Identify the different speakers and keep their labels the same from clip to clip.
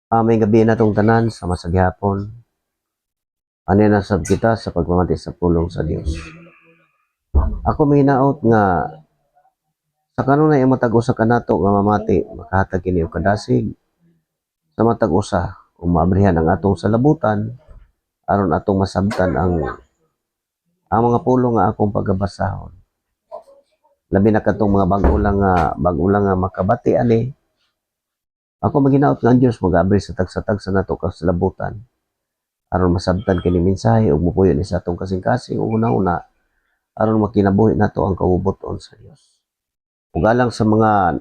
Speaker 1: May gabi na tong tanan sa masagyapon. Ano na sab kita sa pagmamati sa pulong sa Dios. Ako may hinaot nga sa kanunay ang matag usa kanato nga mamati makahatag kini og kadasig sa matag usa umabrihan ang atong salabutan aron atong masabtan ang mga pulong nga akong pagabasahon. Labi na katong mga bag-o lang nga makabati ani. Ako maghinaot nga ang Dios mag-abri sa tag sa nato ka salabutan aron masabtan kini mensahe ug mupuyon ni sa atong kasing-kasing una-una aron makinabuhi nato ang kabubuton sa Dios. Ug alang sa mga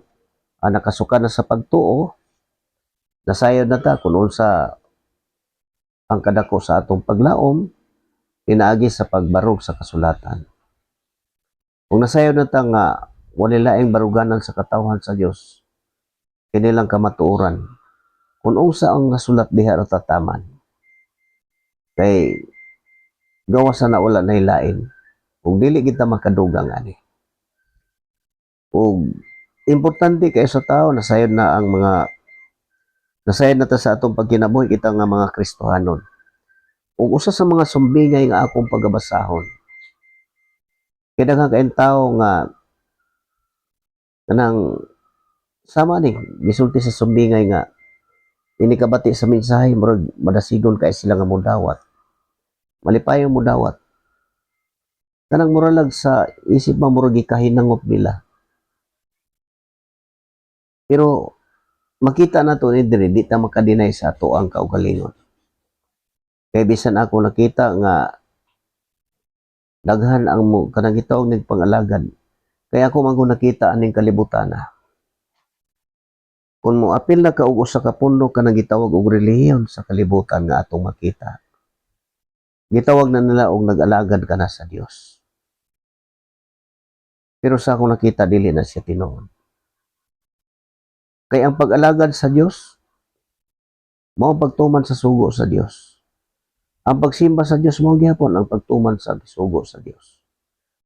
Speaker 1: nakasuka na sa pagtuo, nasayod na ta kung unsa ang kadako sa atong paglaom pinaagi sa pagbarog sa kasulatan. Kung nasayod na ta nga wala laing baruganan sa katawhan sa Dios, kini lang kamatuoran kung unsa ang nasulat diha ra tataman. Kay gawas na wala na lain kung dili kita makadugang ani. Ug importante kay sa tao nasayod na ta sa atong pagkinabuhi kita nga mga Kristohanon. Ug usa sa mga sumbingay nga akong pagabasahon. Kay daghang kaayong tawo nga kanang sama ni gisulti sa sumbingay nga ini kabati sa mensahe murag madasigon kay sila nga modawat. Malipayong modawat. Kanang muralag sa isip man murag gikahinangop nila. Pero makita nato ni diri di ta makadinay sa ato ang kaugalingon. Kay bisan ako nakita nga daghan ang kanang gitawag ning pangalagad. Kaya ako man nakita aning kalibutana. Kung mo apil na ka og usa ka pundok kanang gitawag og relihiyon sa kalibutan nga atong makita. Gitawag na nila og nag-alagad ka na sa Dios. Pero sa ako nakita dili na siya tinuod. Kay ang pag-alagad sa Dios mao pagtuman sa sugo sa Dios. Ang pagsimba sa Dios mao gyapon ang pagtuman sa sugo sa Dios.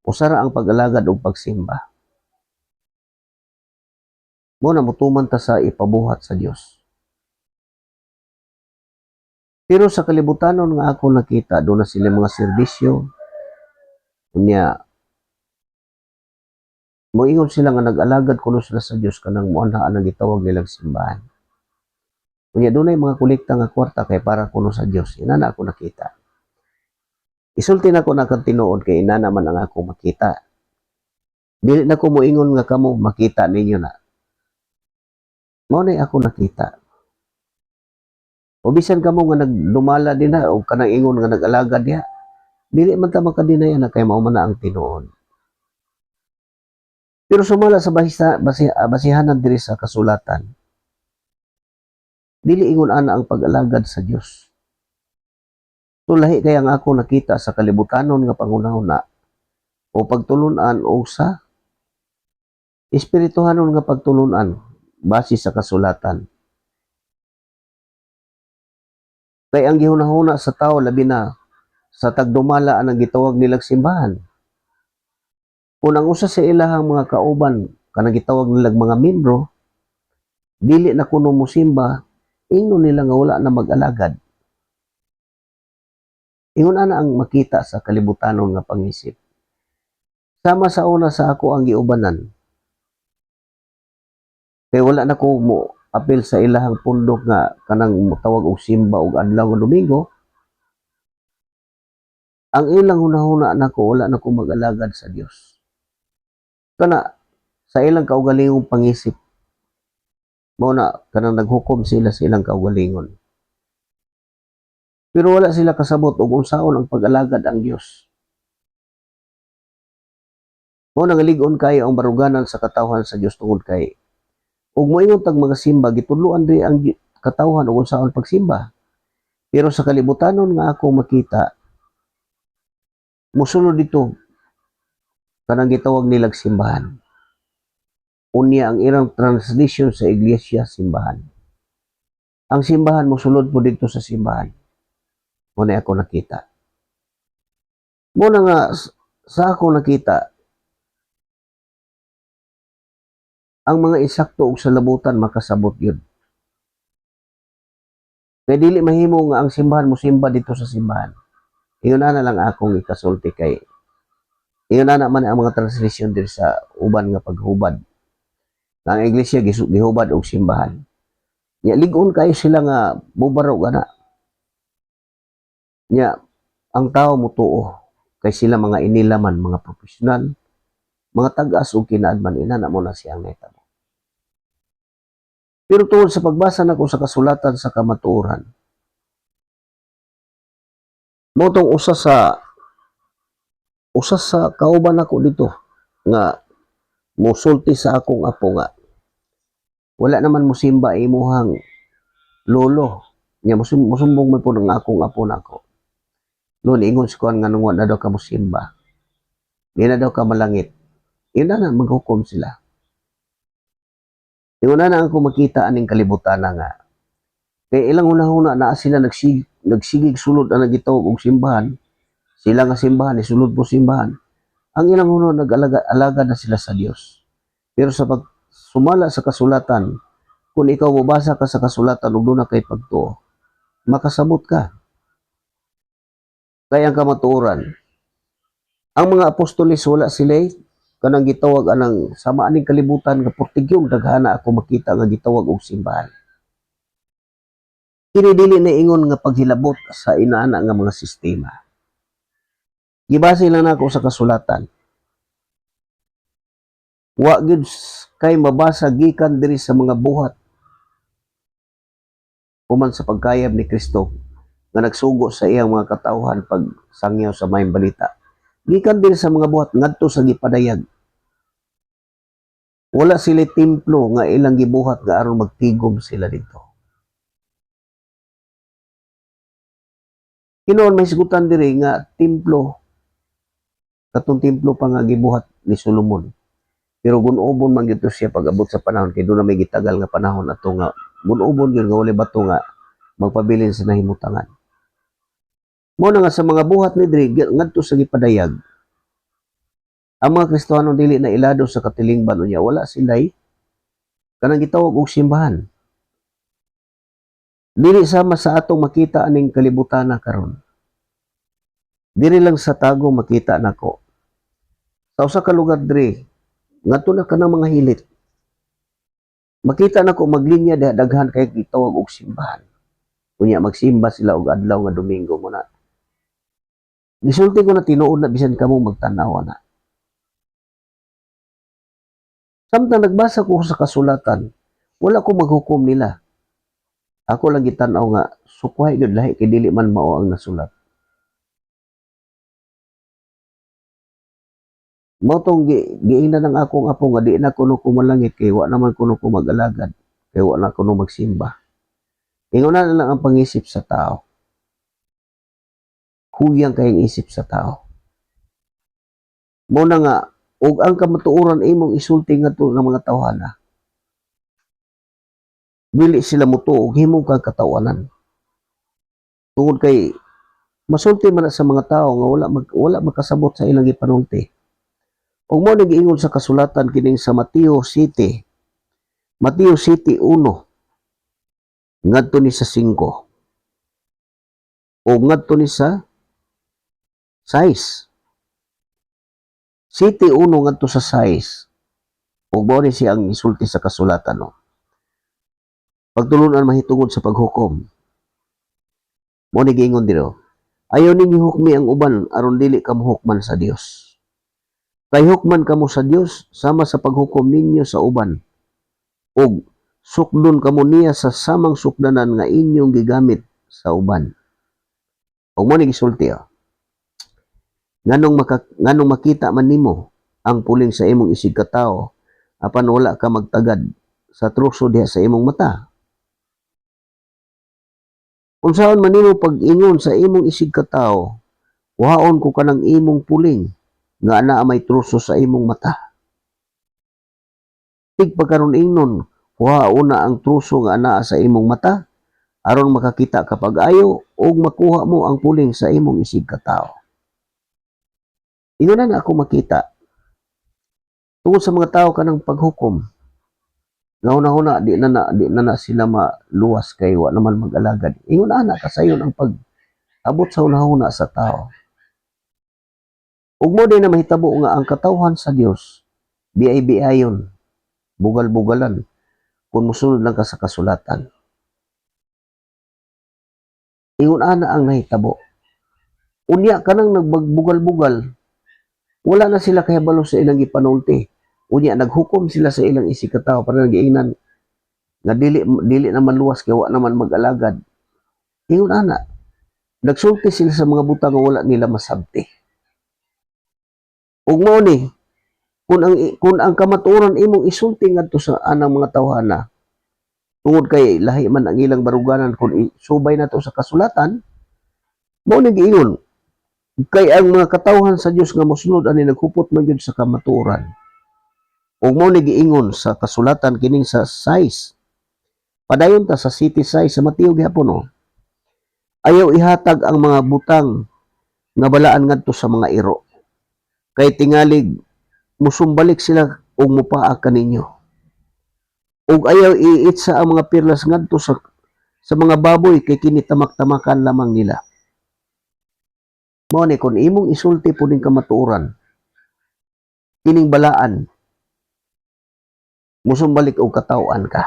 Speaker 1: Usara ang pag-alagad ug pagsimba. Mo na mutuman ta sa ipabuhat sa Dios. Pero sa kalibutanon nga ako nakita, doon na sila mga serbisyo. Unya, moingon sila nga nag-alagad kuno sila sa Dios kanang muanhaan ang gitawag nilang simbahan. Unya, doon ay mga kolekta nga kwarta kay para kuno sa Dios. Inana ako nakita. Isulti na ko na kang tinuod kay inana man ang ako makita. Dili na ko moingon nga kamo makita ninyo na. Mao na ako nakita. O bisan kamo nga nagdumala din na o kanang ingon nga nag-alagad diha. Dili man ta makadinay na kay mao man na ang tinuod. Pero sumala sa basihanan diri sa kasulatan. Dili ingon ana ang pag-alagad sa Dios. So lahi kaya nga ako nakita sa kalibutanon nga pangunahuna o pagtulunan o sa espirituhanon nga pagtulunan base sa kasulatan. Kay ang gihunahuna sa tao labi na sa tagdumala ang gitawag nilang simbahan. Kung ang usa sa ilahang mga kauban kanang gitawag nilang mga membro dili na kuno mosimba, ingnon nila nga wala na mag-alagad. Ingon ana ang makita sa kalibutanon nga pangisip. Sama sa una sa ako ang giubanan. Kay wala na ko mo apil sa ilahang pundok nga kanang tawag og simba og adlaw nga Domingo. Ang ilang hunahuna nako wala na ko mag-alagad sa Dios. Kana sa ilang kaugalingong pangisip mao na kanang naghukom sila sa ilang kaugalingon. Pero wala sila kasabot og unsaon ang pag-alagad ang Dios. Mao nang lig-on kayo ang baruganan sa katawhan sa Dios tungod kay ug moingon tag mga simba gitudloan diri ang katawhan og unsaon pagsimba. Pero sa kalibutanon nga ako makita musulod dito kanang gitawag nilang simbahan. Unya ang irang translation sa iglesia simbahan. Ang simbahan mosulod po dito sa simbahan. Muna ako nakita. Muna nga sa ako nakita ang mga insakto og salabutan makasabot yun. Kay dili mahimo nga ang simbahan mo simba dito sa simbahan. Ingon na lang akong ikasulti kay ingon na man ang mga transgression diri sa uban nga paghubad. Nga ang iglesia gihubad og simbahan. Nya lig-on kayo sila nga mubaro gana. Nya ang tao mutuo kay sila mga inilaman, mga profesional, mga tag-as og kinaadman ina na mo na siyang nahitabo. Pero tungod sa pagbasa nako sa kasulatan sa kamatuoran, mo tong usa sa kauban ako dito nga musulti sa akong apo nga wala naman musimba imuhang lolo nya musumbong man po ng akong apo nako. Noon ingon si kuan nga nung wala daw ka musimba. Di na daw ka malangit. Yun na maghukom sila. Ingon na ako makita aning kalibutan na nga. Kaya ilang una-una na sila nagsigig sulod ang nagitawag og simbahan. Sila nga simbahan, isulod po simbahan. Ang ilang una nag-alaga na sila sa Dios. Pero sa pag sumala sa kasulatan, kung ikaw mabasa ka sa kasulatan ug doon na kay pagtuo, makasabot ka. Kaya ang kamatuoran, ang mga apostoles wala sila kanang gitawag anang sama aning kalibutan nga portigyong daghana ako makita nga gitawag og simbahan. Kini dili na ingon nga paghilabot sa inaana nga mga sistema. Gibase lang nako sa kasulatan. Wa gid kay mabasa gikan diri sa mga buhat human sa pagkayab ni Kristo nga nagsugo sa iyang mga katawhan pag sangyaw sa mayong balita. Gikan din sa mga buhat ngadto sa gipadayag. Wala sila templo nga ilang gibuhat nga aron magtigom sila dito. Kinoon may sigutan diri nga templo. Katong templo pa nga gibuhat ni Solomon. Pero gunobon man gito siya pag-abot sa panahon kay doon na may gitagal nga panahon ato nga gunobon gyud nga wala bato nga magpabilin sa nahimutangan. Mo na nga sa mga buhat ni diri ngadto sa gipadayag. Ang mga Kristiyano dili na ilado sa katilingban unya wala sila'y kanang gitawag og simbahan. Dili sama sa atong makita aning kalibutan na karon. Dili lang sa tago makita nako. Sa usa ka lugar diri ngadto na kanang mga hilit. Makita nako maglinya daghan kay gitawag og simbahan. Unya magsimba sila og adlaw nga Domingo mo na. Gisulti ko na tinuod na bisan kamo magtanaw na. Samtang nagbasa ko sa kasulatan, wala ko maghukom nila. Ako lang gitanaw nga sukway gyud lahi kay dili man mao ang nasulat. Mao tong giingnan ng akong apo nga di na kuno ko malangit kay wa naman kuno ko mag-alagad kay wa na kuno magsimba. Ingon na lang ang pangisip sa tao. Huyang kayong isip sa tao. Mo na nga ug ang kamatuoran imong isulti ngadto ng mga tawhana. Dili sila motuog himong kang katawanan. Tungod kay masulti man sa mga tao nga wala makasabot sa ilang gipanulti. Ug mo nagiingon sa kasulatan kining sa Mateo 7. Mateo 7:1 ngadto ni sa 5. O ngadto ni sa 6. 7:1 ngadto sa 6. Ug mao ni siyang isulti sa kasulatan no. Pagtulunan mahitungod sa paghukom. Mo ni giingon diro. Ayaw ninyo hukmi ang uban aron dili ka mohukman sa Dios. Kay hukman kamo sa Dios sama sa paghukom ninyo sa uban. Ug sukdon kamo niya sa samang sukdanan nga inyong gigamit sa uban. Ug mo ni gisulti nganong makita man nimo ang puling sa imong isig ka tawo apan wala ka magtagad sa truso diha sa imong mata. Unsaon man nimo pag-ingon sa imong isig ka tawo, wahaon ko kanang imong puling nga anaa may truso sa imong mata. Tig pagkaron ingnon, wahaon na ang truso nga anaa sa imong mata aron makakita ka pag-ayo ug makuha mo ang puling sa imong isig ka tawo. Ingon na ako makita tungod sa mga tao kanang paghukom. Nga una di na sila maluwas kay wa naman mag-alagad. Ingon ana kasayon ang pag-abot sa una sa tao. Ug mo din na mahitabo nga ang katawhan sa Dios biay-biayon, bugal-bugalan kung musunod lang ka sa kasulatan. Ingon ana ang nahitabo. Unya kanang nagbagbugal-bugal, wala na sila kahibalo sa ilang gipanulti. Unya naghukom sila sa ilang isikataw para nagiingnan nga dili naman luwas kay wa naman mag-alagad. Ingon ana, nagsulti sila sa mga butang nga wala nila masabti. Ug mao ni kung ang kamatuoran imong isulti ngadto sa anang mga tawhana tungod kay lahi man ang ilang baruganan kung subay nato sa kasulatan, mao ni giingon kay ang mga katawhan sa Dios nga mosunod ani naghupot man gyud sa kamatuoran. Ug mao ni giingon sa kasulatan kining sa 6. Padayon ta sa City 6 sa Mateo gihapon no. Ayaw ihatag ang mga butang nga balaan ngadto sa mga iro. Kay tingalig musumbalik sila ug mupaa kaninyo. Ug ayaw iitsa ang mga pirlas ngadto sa mga baboy kay kini tamak-tamakan lamang nila. Mao ni kun imong isulti puning kamatuoran kining balaan musumbalik og kataw-an ka.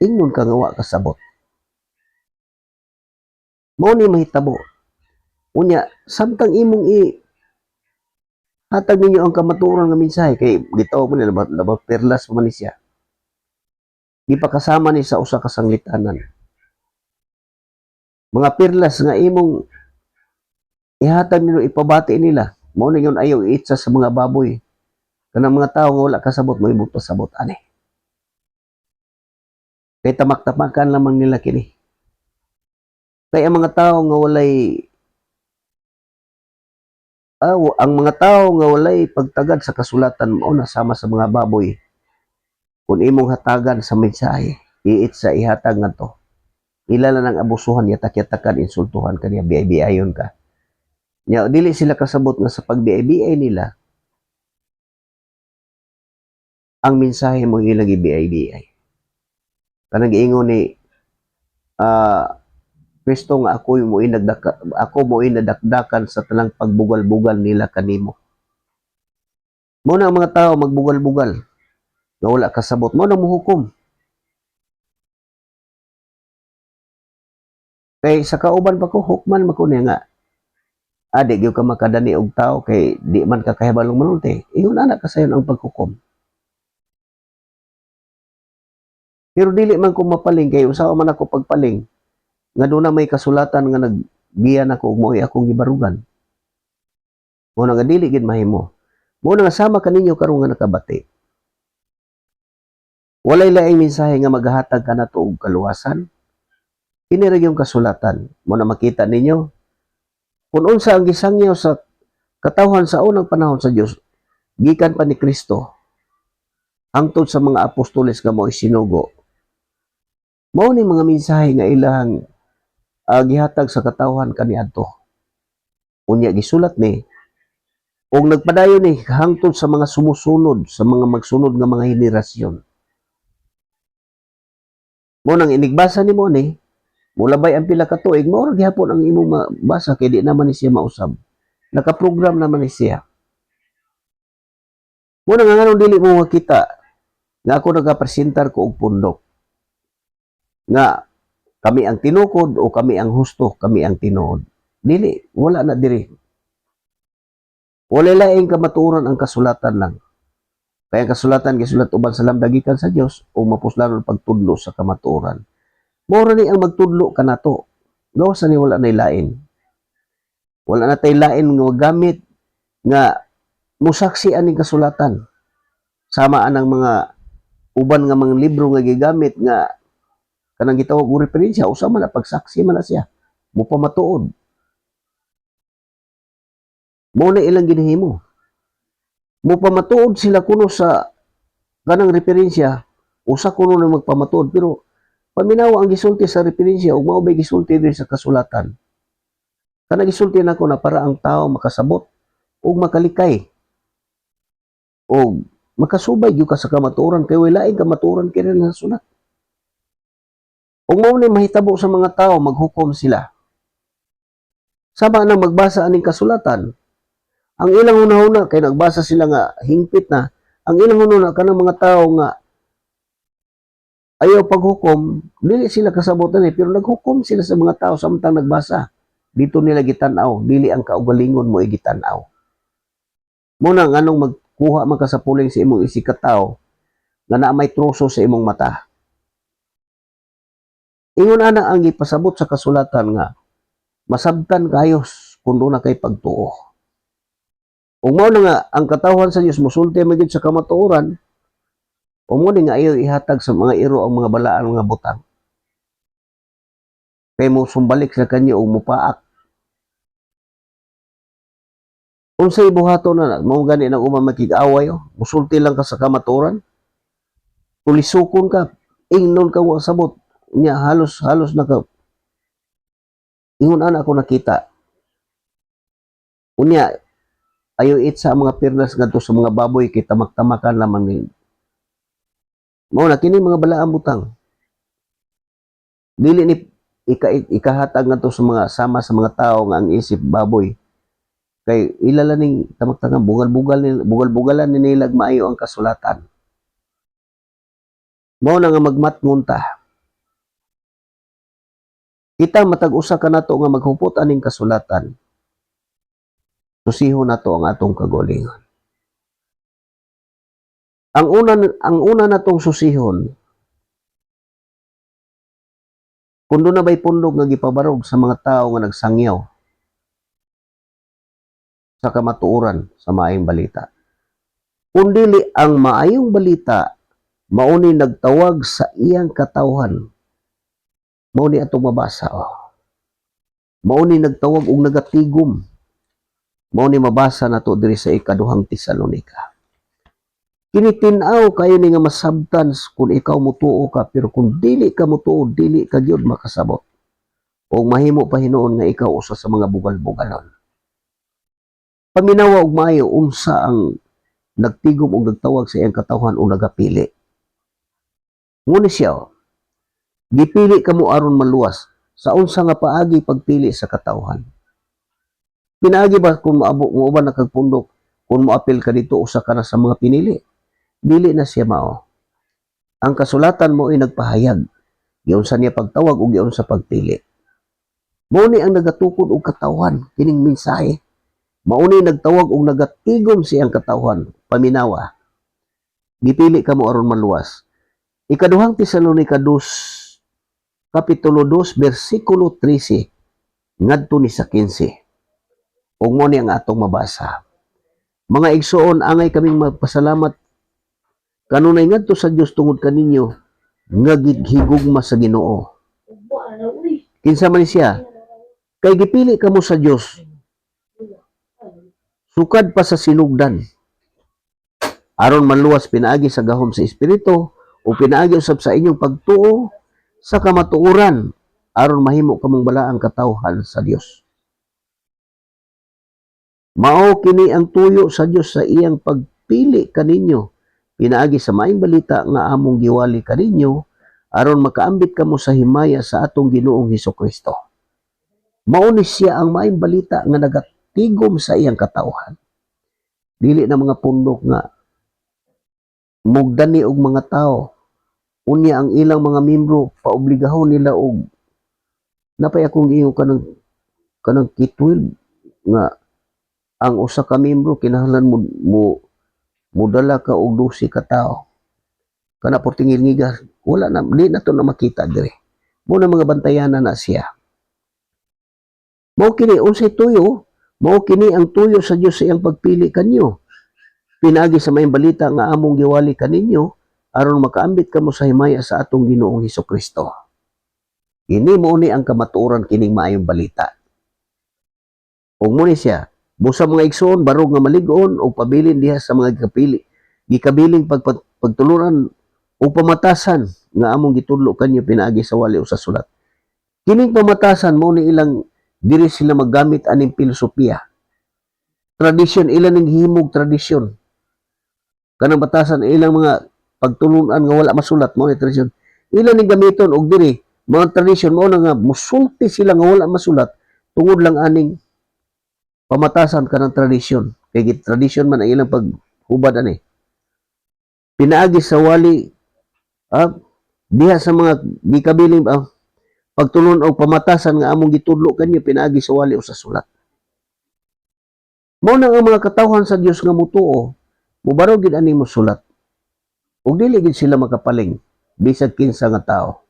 Speaker 1: Ingnon ka nga wa kasabot. Mao ni mahitabo. Unya samtang imong hatag ninyo ang kamatuoran nga mensahe kay gitawag mo nila labot perlas man ni siya. Di pa kasama ni sa usa ka sanglitanan. Mga perlas nga imong ihatag nila ipabati nila. Mao ni yun ayaw iitsa sa mga baboy. Kanang mga tao nga wala kasabot mo ibot pasabot ani. Kay tamak-tamakan lamang nila kini. Kay ang mga tao nga walay ang mga tao nga walay pagtagad sa kasulatan mao na sama sa mga baboy. Kung imong hatagan sa mensahe, iitsa ihatag ngadto. Ilala nang abusuhan yatak-yatakan insultuhan kaniya biay-biayon ka. Nya dili sila kasabot nga sa pagbiay-biay nila ang mensahe mo ilang gibiay-biay. Kanang giingon ni Kristo nga ako mo inadakdakan sa tanang pagbugal-bugal nila kanimo. Mo na ang mga tao magbugal-bugal nga wala kasabot mo na muhukom. Kay sa kauban pa ko hukman man ko niya nga di gyud ka makadani og tao kay di man ka kahibalong manulti. Ingon ana kasayon ang paghukom. Pero dili man ko mapaling kay usawa man ako pagpaling nga doon na may kasulatan nga nagbiya nako og mao akong gibarugan. Mo na nga dili gid mahimo. Mo na nga sama kaninyo karon nga nakabati. Walay laing mensahe nga maghatag kanato og kaluwasan. Kini ra yung kasulatan. Mo na makita ninyo kung unsa ang gisangyaw sa katawhan sa unang panahon sa Dios gikan pa ni Kristo hangtod sa mga apostoles nga mao isinugo. Mao ni mga mensahe nga ilang gihatag sa katawhan kaniadto. Unya gisulat ni ug nagpadayon ni hangtod sa mga sumusunod sa mga magsunod nga mga henerasyon. Mo nang inigbasa nimo ni mulabay ang pila ka tuig mao ra gihapon ang imong mabasa kay di naman ni siya mausab. Nakaprogram naman ni siya. Mo nang nganong dili mo makita nga ako nagapresentar ko og pundok nga kami ang tinukod o kami ang husto, kami ang tinuod. Dili, wala na diri. Wala laing kamatuoran ang kasulatan lang. Kaya ang kasulatan gisulat uban sa lamdagikan sa Dios o mapuslanon pagtudlo sa kamatuoran. Mao ni ang magtudlo kanato. Gawas ni wala nay lain. Wala na tay lain nga gamit nga musaksi aning kasulatan. Sama anang mga uban nga mga libro nga gigamit nga kanang gitawag og referensya usa man na pagsaksi man na siya mo pamatuod. Mo na ilang ginhimo. Mo pamatuod sila kuno sa kanang referensya usa kuno na magpamatuod pero paminaw ang gisulti sa referensya ug mao bay gisulti diri sa kasulatan. Kanang gisulti nako na para ang tao makasabot ug makalikay. Og makasubay gyud ka sa kamatuoran kay wala laing kamatuoran kini nga sulat. Ug mao ni mahitabo sa mga tao maghukom sila. Sama nang magbasa aning kasulatan. Ang ilang una-una kay nagbasa sila nga hingpit na. Ang ilang una kanang mga tao nga ayaw paghukom, dili sila kasabot ni pero naghukom sila sa mga tao samtang nagbasa. Dito nila gitan-aw, dili ang kaugalingon mo gitan-aw. Muna nganong magkuha man ka sa puling sa imong isikataw nga na may troso sa imong mata. Ingon ana ang ipasabot sa kasulatan nga masabtan kayos kung doon na kay pagtuo. Ug mao na nga ang katawhan sa Dios musulti magid sa kamatuoran. Ug mo ni nga ayaw ihatag sa mga iro ang mga balaan mga butang. Kay mo sumbalik sa kanyo og mupaak. Unsay buhaton na mao gani nang umang makig-away musulti lang ka sa kamatuoran. Tulisukon ka, ingnon ka wa sabot nya halos na ka. Ingon ana ako nakita. Unya ayo sa mga pirnas ngadto sa mga baboy kay tamak-tamakan lamang ni. Mao na kini mga balaan butang. Dili ni ikahatag ngadto sa mga sama sa mga tao nga ang isip baboy. Kay ilala ning tamak-tamak bugal-bugalan ni nilag maayo ang kasulatan. Mao na nga magmatngon ta. Kita matag usa ka nato nga maghupot aning kasulatan. Susihon nato ang atong kagalingon. Ang una natong susihon kung doon na ba'y pundok nga gipabarog sa mga tao nga nagsangyaw sa kamatuoran sa maayong balita. Kung dili ang maayong balita mauni nagtawag sa iyang katawhan. Mauni atong mabasa. Mauni nagtawag og nagatigom. Mauni mabasa nato diri sa ikaduhang Tesalonika. Kini tin-aw kayo ni nga masabtan kung ikaw mutuo ka pero kung dili ka mutuo dili ka gyud makasabot. O mahimo pa hinuon nga ikaw usa sa mga bugal-bugalon. Paminawa og maayo unsa ang nagtigom og nagtawag sa iyang katawhan o nagapili. Nguni siya, gipili kamo aron maluwas sa unsa nga paagi pagpili sa katawhan. Pinaagi ba kung muuban na kagpundok kung moapil ka dito usa ka na sa mga pinili? Dili na siya mao. Ang kasulatan mo ay nagpahayag. Giyon sa niya pagtawag o giyon sa pagpili. Mauni ang nagatukod og katawhan kining mensahe. Mauni nagtawag og nagatigom siyang katawhan, paminawa. Gipili kamo aron maluwas. Ikaduhang Tesalonika 2, Kapitulo 2, versikulo 13, ngadto ni sa 15. Ug mo ni ang atong mabasa. Mga igsoon, angay kaming magpasalamat kanunay ngadto sa Dios tungod kaninyo nga higugma sa Ginoo. Kinsa man siya? Kay gipili kamo sa Dios. Sukad pa sa sinugdan. Aron maluwas pinaagi sa gahom sa espiritu o pinaagi usab sa inyong pagtuo sa kamatuoran aron mahimo kamong balaang katawhan sa Dios. Mao kini ang tuyo sa Dios sa iyang pagpili kaninyo pinaagi sa maayong balita nga among giwali kaninyo aron makaambit kamo sa himaya sa atong Ginoong Hesukristo. Mao ni siya ang maayong balita nga nagatigom sa iyang katawhan. Dili na mga pundok nga mugdani og mga tao. Unya ang ilang mga membro paobligahon nila og napay akong giingon kanang K12 nga ang usa ka membro kinahanglan mo dala ka og 12 ka tao. Kana portingil-ngigas wala na di na to na makita dire. Mo na mga bantayanan na siya. Mao kini unsay tuyo? Mao kini ang tuyo sa Dios sa iyang pagpili kanyo. Pinaagi sa maayong balita nga among giwali kaninyo aron makaambit kamo sa himaya sa atong Ginoong Hesukristo. Kini mo ni ang kamatuoran kining maayong balita. Ug mo ni siya, busa mga igsoon barog nga maligon o pabilin diha sa mga gikabiling pagtuluran o pamatasan nga among gitudlo kanyo pinaagi sa wali o sa sulat. Kining pamatasan mo ni ilang diri sila maggamit aning filosofiya. Tradisyon ilan ning himog tradisyon. kanang batasan ilang mga pagtulunan nga wala masulat mo ni tradisyon. Ilan ni gamiton og diri mga tradisyon mo na nga musulti sila nga wala masulat tungod lang aning pamatasan kanang tradisyon. Kay tradisyon man ang ilang paghubad ani. Pinaagi sa wali diha sa mga gikabiling pagtulon og pamatasan nga among gitudlo kanyo pinaagi sa wali o sa sulat. Mao na ang mga katawhan sa Dios nga mutuo, mubarog gid ani mo sulat. Ug dili gid sila makapaling bisag kinsa nga tao.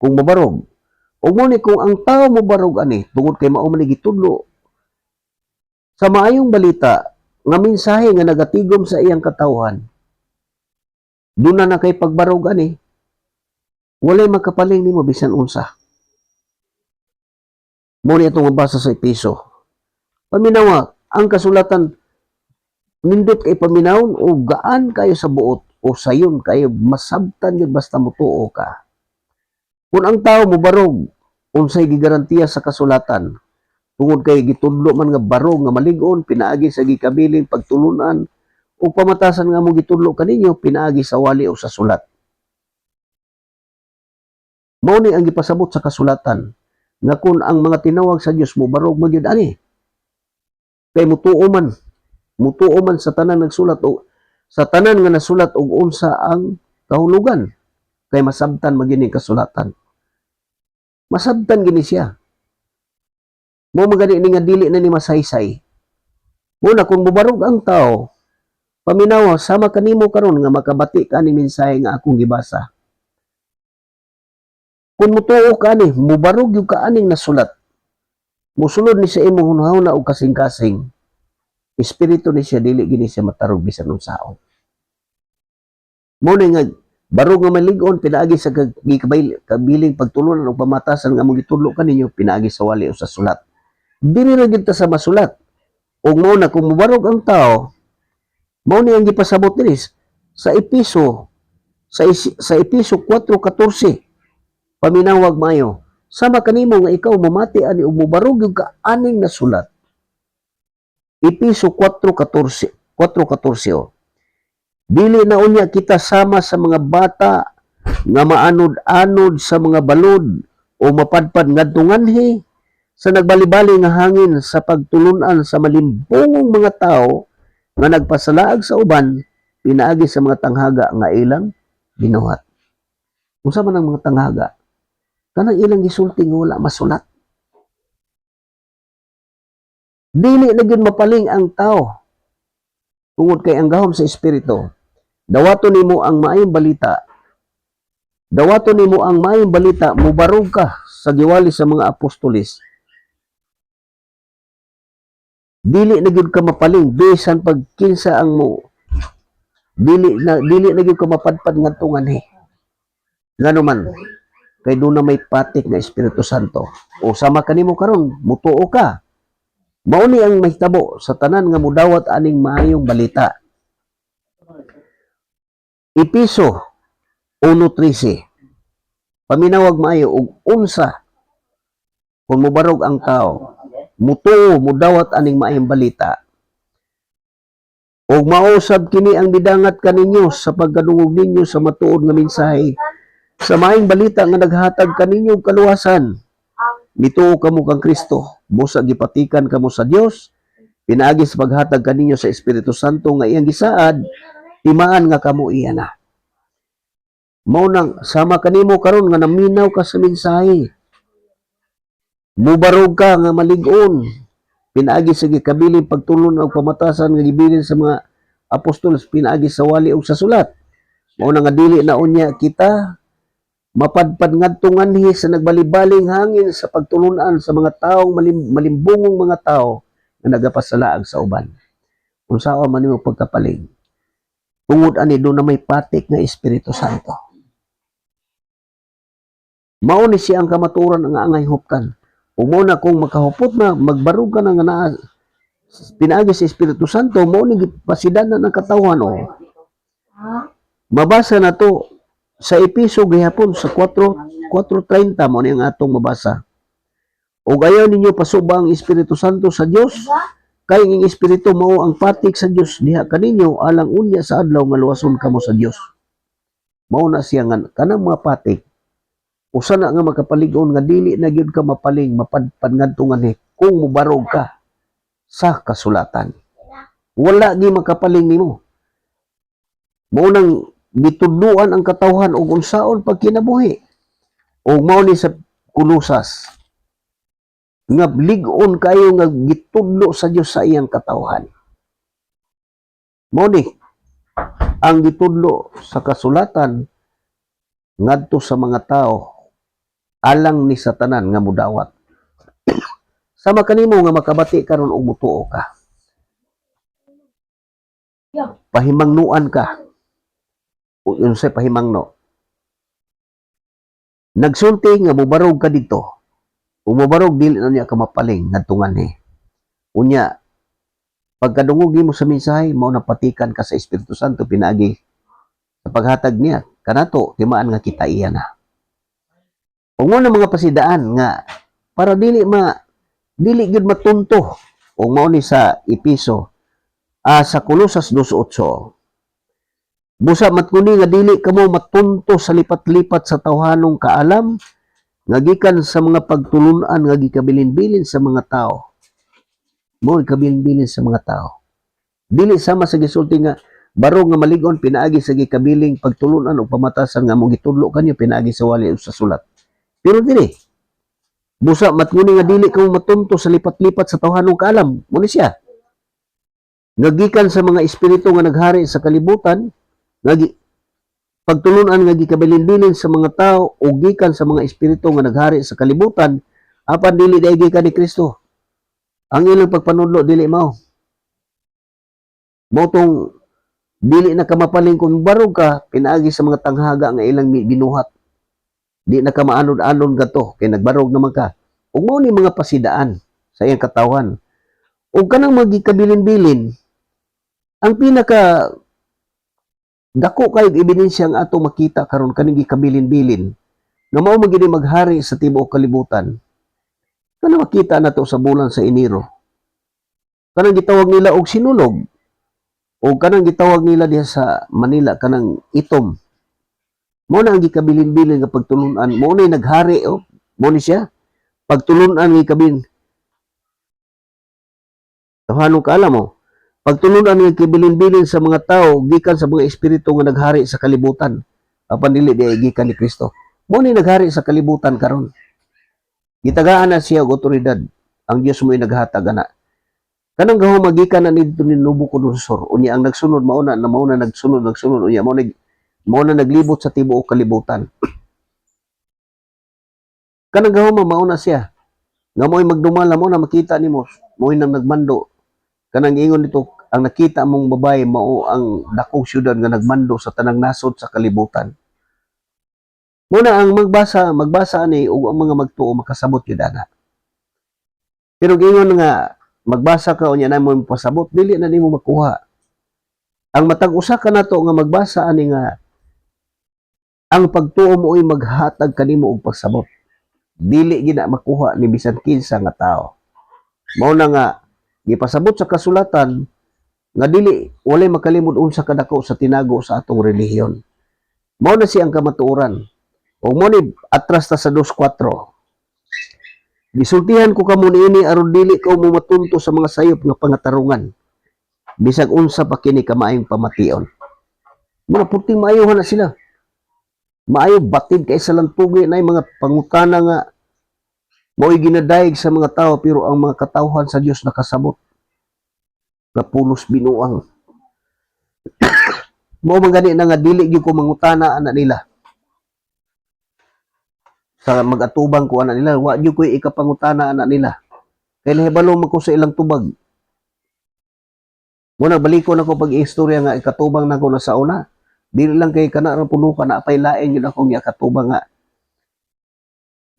Speaker 1: Kung mubarog, ug mo ni kung ang tao mubarog ani tungod kay mao man gitudlo sa maayong balita nga mensahe nga nagatigom sa iyang katawhan. Duna na kay pagbarog ani, walay makapaling nimo bisan unsa. Mo ni atong mabasa sa Episo. Paminawa, ang kasulatan nindot kay paminawon o gaan kayo sa buot o sayon kayo masabtan yun basta mutuo ka. Kung ang tao mo barog, unsay gigarantiya sa kasulatan, tungod kay gitudlo man nga barog nga malig-on, pinaagi sa gikabiling pagtulunan, o pamatasan nga mo gitudlo kaninyo, pinaagi sa wali o sa sulat. Mao ni ang gipasabot sa kasulatan, nga kung ang mga tinawag sa Dios mo barog magyud ani. Kay mutuo man sa tanan nagsulat o sa tanan nga nasulat og unsa ang kahulugan kay masabtan magini kasulatan. Masabtan gini siya. Mo magani ni nga dili na ni masaysay. Muna kung mubarog ang tao, paminawa sama kanimo karon nga makabati ka ni mensahe nga akong gibasa. Kung mutuo ka ni, mubarog yung kaaning nasulat. Musulod ni sa imong hunahuna o kasing-kasing. Espiritu ni siya, dili gini siya matarog bisan ng sao. Muna nga, barog nga maligon, pinaagi sa kabiling pagtulunan o pamatasan nga mong gitudlo kaninyo, pinaagi sa wali o sa sulat. Dili na gita sa masulat. O muna, kung mubarog ang tao, muna ang gipasabot nilis sa Episo, sa Episo 4:14, paminawag mayo, sama kanimo nga ikaw mamati ani ug mubarog yung kaaning nasulat. Episo 4:14. Dili na unya kita sama sa mga bata nga maanod-anod sa mga balod o mapadpad ngadto nganhi sa nagbalibali nga hangin sa pagtulunan sa malimbungong mga tao nga nagpasalaag sa uban pinaagi sa mga tanghaga nga ilang binuhat. Unsa man ang mga tanghaga? Kanang ilang gisulti nga wala masulat. Dili na gyud mapaling ang tao. Tungod kay ang gahom sa espiritu, dawaton nimo ang maayong balita. Dawaton nimo ang maayong balita, mubarog ka sa giwali sa mga apostolis. Dili na gyud ka mapaling bisan pag kinsa ang mo. Dili na gyud ka mapadpad ngadto nganhi. Ngano man kay doon na may patik na Espiritu Santo. O sama kanimo karon, mutuo ka. Mauni ang mahitabo sa tanan nga mudawat aning maayong balita. Episo 1:13. Paminawag maayo og unsa kung mubarog ang tao, mutuo mudawat aning maayong balita. Og mausab kini ang bidangat kaninyo sa pagkadungog ninyo sa matuod nga mensahe sa maayong balita nga naghatag kaninyo kaluwasan. Mituo kamo kang Kristo, busa gipatikan kamo sa Dios, pinaagi sa paghatag kaninyo sa Espiritu Santo nga iyang gisaad, timaan nga kamo iya na. Mao nang sama kanimo karon nga naminaw ka sa mensahe. Mubarog ka nga malig-on, pinaagi sa gikabiling pagtulon og pamatasan nga gibilin sa mga apostolos, pinaagi sa wali ug sa sulat. Mao na nga dili na unya kita mapadpad ngadto nganhi sa nagbalibaling hangin sa pagtulunan sa mga taong malimbungong mga tao nga nagapasalaag sa uban. Unsaon man nimo pagkapaling, tungod ani do na may patik nga Espiritu Santo. Mao ni siya ang kamaturan nga angay hupkan. Ug mao na kung makahupot na magbarog ka na nga naa pinaagi sa Espiritu Santo, mao ni gipasidanan ang katawhan o. Mabasa na to sa Episo gihapon sa 4:30 mo ang atong mabasa. O ayaw ninyo pasuba ang Espiritu Santo sa Dios, kay ing espiritu mao ang patik sa Dios diha kaninyo alang unya sa adlaw nga luwason kamo sa Dios. Mao na siya nga kanang mga patik usa na nga makapalig-on nga dili na gyud ka mapaling mapadpad ngadto ngani kung mubarog ka sa kasulatan. Wala gi makapaling nimo. Mao nang gitudluan ang katawhan og unsaon pagkinabuhi. O mao ni sa Kulusas nga lig-on kayo nga gitudlo sa Dios sa iyang katawhan. Mao ni ang gitudlo sa kasulatan ngadto sa mga tao alang ni Satanan nga mudawat. Sama kanimo nga makabati karon og mutuo ka. Pahimangnuan ka. Unsay pahimangno? Nagsulti nga mubarog ka dito. Umubarog dili na niya ka mapaling ngadto ngani. Unya pagkadungog mo sa mensahe mao napatikan ka sa Espiritu Santo pinaagi sa paghatag niya kanato timaan nga kita iya na. Ug mo na mga pasidaan nga para dili gyud matunto ug mao ni sa Episo sa Kolosas 2:8. Busa matkuni nga dili kamo matunto sa lipat-lipat sa tawhanong kaalam nga gikan sa mga pagtulun-an nga gikabilin-bilin sa mga tao. Mo gikabilin-bilin sa mga tao. Dili sama sa gisulti nga barog nga malig-on pinaagi sa gikabiling pagtulun-an o pamatasan nga mong gitudlo kanyo pinaagi sa wali o sa sulat. Pero dili. Busa matkuni nga dili kamo matunto sa lipat-lipat sa tawhanong kaalam. Mo ni siya. Nga gikan sa mga espiritu nga naghari sa kalibutan nga pagtulunan nga gikabilin-bilin sa mga tao o gikan sa mga espiritu nga naghari sa kalibutan apan dili daig gikan ni Kristo. Ang ilang pagpanudlo dili mao. Mao tong dili na ka mapaling kung barog ka pinaagi sa mga tanghaga nga ilang binuhat. Di na ka maanod-anon gato kay nagbarog naman ka. Ug mao ni mga pasidaan sa iyang katawan. Ug kanang magikabilin-bilin ang pinaka dako kay ebidensya nga ato makita karon kaning gikabilin-bilin nga mao man gid maghari sa tibuok kalibutan. Kana makita nato sa bulan sa Enero. Kanang gitawag nila og sinulog o kanang gitawag nila diha sa Manila kanang itom. Mao na ang gikabilin-bilin nga pagtulun-an. Mao na naghari mao ni siya. Pagtulun-an nga kabin. Tawhanong kaalam mo. Pagtulunan nga kibilin-bilin sa mga tao gikan sa mga espiritu nga naghari sa kalibutan apan dili di gikan ni Kristo. Mo ni naghari sa kalibutan karon. Gitagaan na siya og otoridad. Ang Dios mo'y naghatag ana. Kanang gahom magikan na nidto ni Nabucodonosor unya ang nagsunod mao na nagsunod unya mao na naglibot sa tibuok kalibutan. Kanang gahom mao na siya. Nga mo'y magdumala mo na makita nimo mo'y nang nagmando. Kanang ingon dito, ang nakita mong babae mao ang dakong syudad nga nagmando sa tanang nasod sa kalibutan. Muna ang magbasa ani ug ang mga magtuo makasabot gyud ana. Pero gingon nga magbasa ka unya namon pasabot dili na nimo makuha. Ang matag usa ka nato nga magbasa ani nga ang pagtuo mo'y maghatag kanimo og pasabot. Dili gid na makuha ni bisan kinsa nga tao. Mao na nga gipasabot sa kasulatan nga dili walay makalimod unsa kadako sa tinago sa atong relihiyon. Mao na siyang kamatuoran. O mo ni atras ta sa 2:4. Gisultihan ko kamo niini aron dili ko mo matunto sa mga sayop nga pangatarungan. Bisag unsa pa kini kamaayong pamation. Muna puting maayohan na sila. Maayo batid kay sa lantugi na mga pangutana nga mo'y ginadaig sa mga tao pero ang mga katawhan sa Dios nakasabot na pulos binuang. Mo man gani na nga dili gyud ko mangutana ana nila. Sa magatubang ko ana nila, wa gyud ko ikapangutana ana nila. Kay nahibalo man ko sa ilang tubag. Muna balikon ako pag istorya nga ikatubang nako na sa una. Dili lang kay kana ra puno ka na pay lain gyud ako nga katubang nga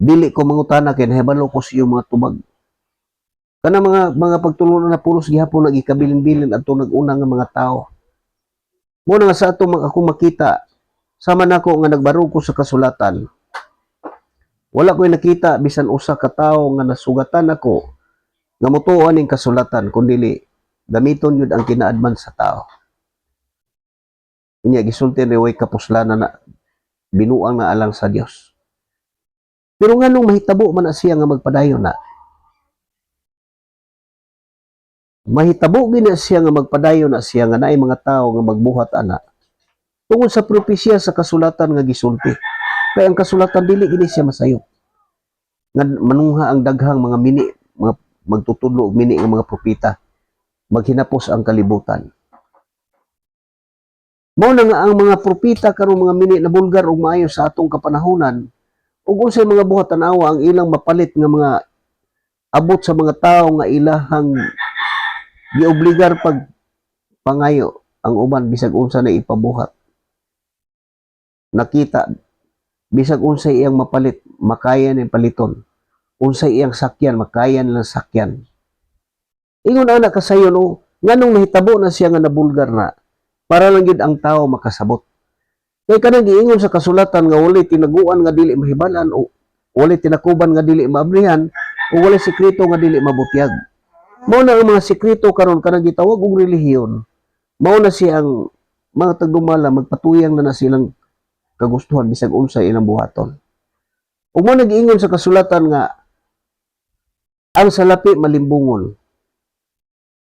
Speaker 1: dili ko mangutana kay nahibalo ko sa mga tubag. Kana mga pagtulungan na pulos gihapon nagikabilin-bilin adto nag-una nga mga tao. Mo na nga sa ato ako makita sama nako nga nagbarog ko sa kasulatan. Wala ko'y nakita bisan usa ka tawo nga nasugatan ako nga motuon ning kasulatan kundi gamiton yun ang kinaadman sa tao. Unya gisulti ni way kapuslanan na binuang na alang sa Dios. Pero nganong mahitabo man na siya nga magpadayon na? Mahitabo gid na siya nga magpadayon na siya nga naay mga tao nga magbuhat ana. Tungod sa propesya sa kasulatan nga gisulti. Kaya ang kasulatan dili gini siya masayo. Nga manungha ang daghang mga mini, mga magtutudlo og mini nga mga propeta. Maghinapos ang kalibutan. Mao na nga ang mga propeta karon mga mini na bulgar ug maayo sa atong kapanahonan ug unsay mga buhat tan-awa ang ilang mapalit nga mga abot sa mga tao nga ilahang giobligar pag pangayo ang uban bisag unsa na ipabuhat. Nakita bisag unsay iyang mapalit makaya ni paliton. Unsay iyang sakyan makaya nilang sakyan. Ingon ana kasayon o nganong mahitabo na siya nga nabulgar na para lang gid ang tao makasabot. Kay kanang giingon sa kasulatan nga walay tinaguan nga dili mahibalan o walay tinakuban nga dili maabrihan o walay sekreto nga dili mabutyag. Mao na ang mga sekreto karon kanang gitawag og relihiyon. Mao na siyang mga tagdumala magpatuyang na silang kagustuhan bisag unsay ilang buhaton. Ug mao nag-iingon sa kasulatan nga ang salapi malimbungon.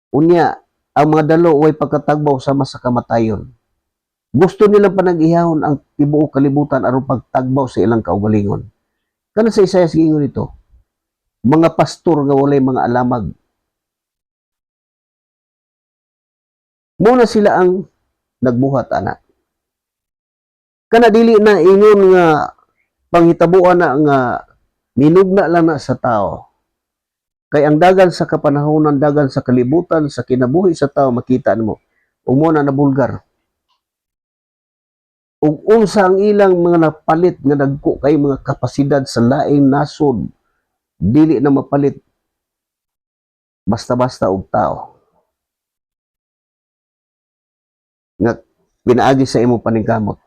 Speaker 1: Unya ang mga dalo way pagkatagbaw sama sa kamatayon. Gusto nilang panag-ihahon ang tibuok kalibutan aron pagtagbaw sa ilang kaugalingon. Kana sa Isaiah giingon ito, mga pastor nga walay mga alamag. Muna sila ang nagbuhat ana. Kana dili na ingon nga panghitabuan na nga minugna lang na sa tao. Kay ang dagan sa kapanahonan, dagan sa kalibutan, sa kinabuhi sa tao makita nimo. Ug mo na nabulgar. Ug unsa ang ilang mga napalit nga dagko kay mga kapasidad sa laing nasod dili na mapalit basta-basta og tao. Nga pinaagi sa imo paningkamot.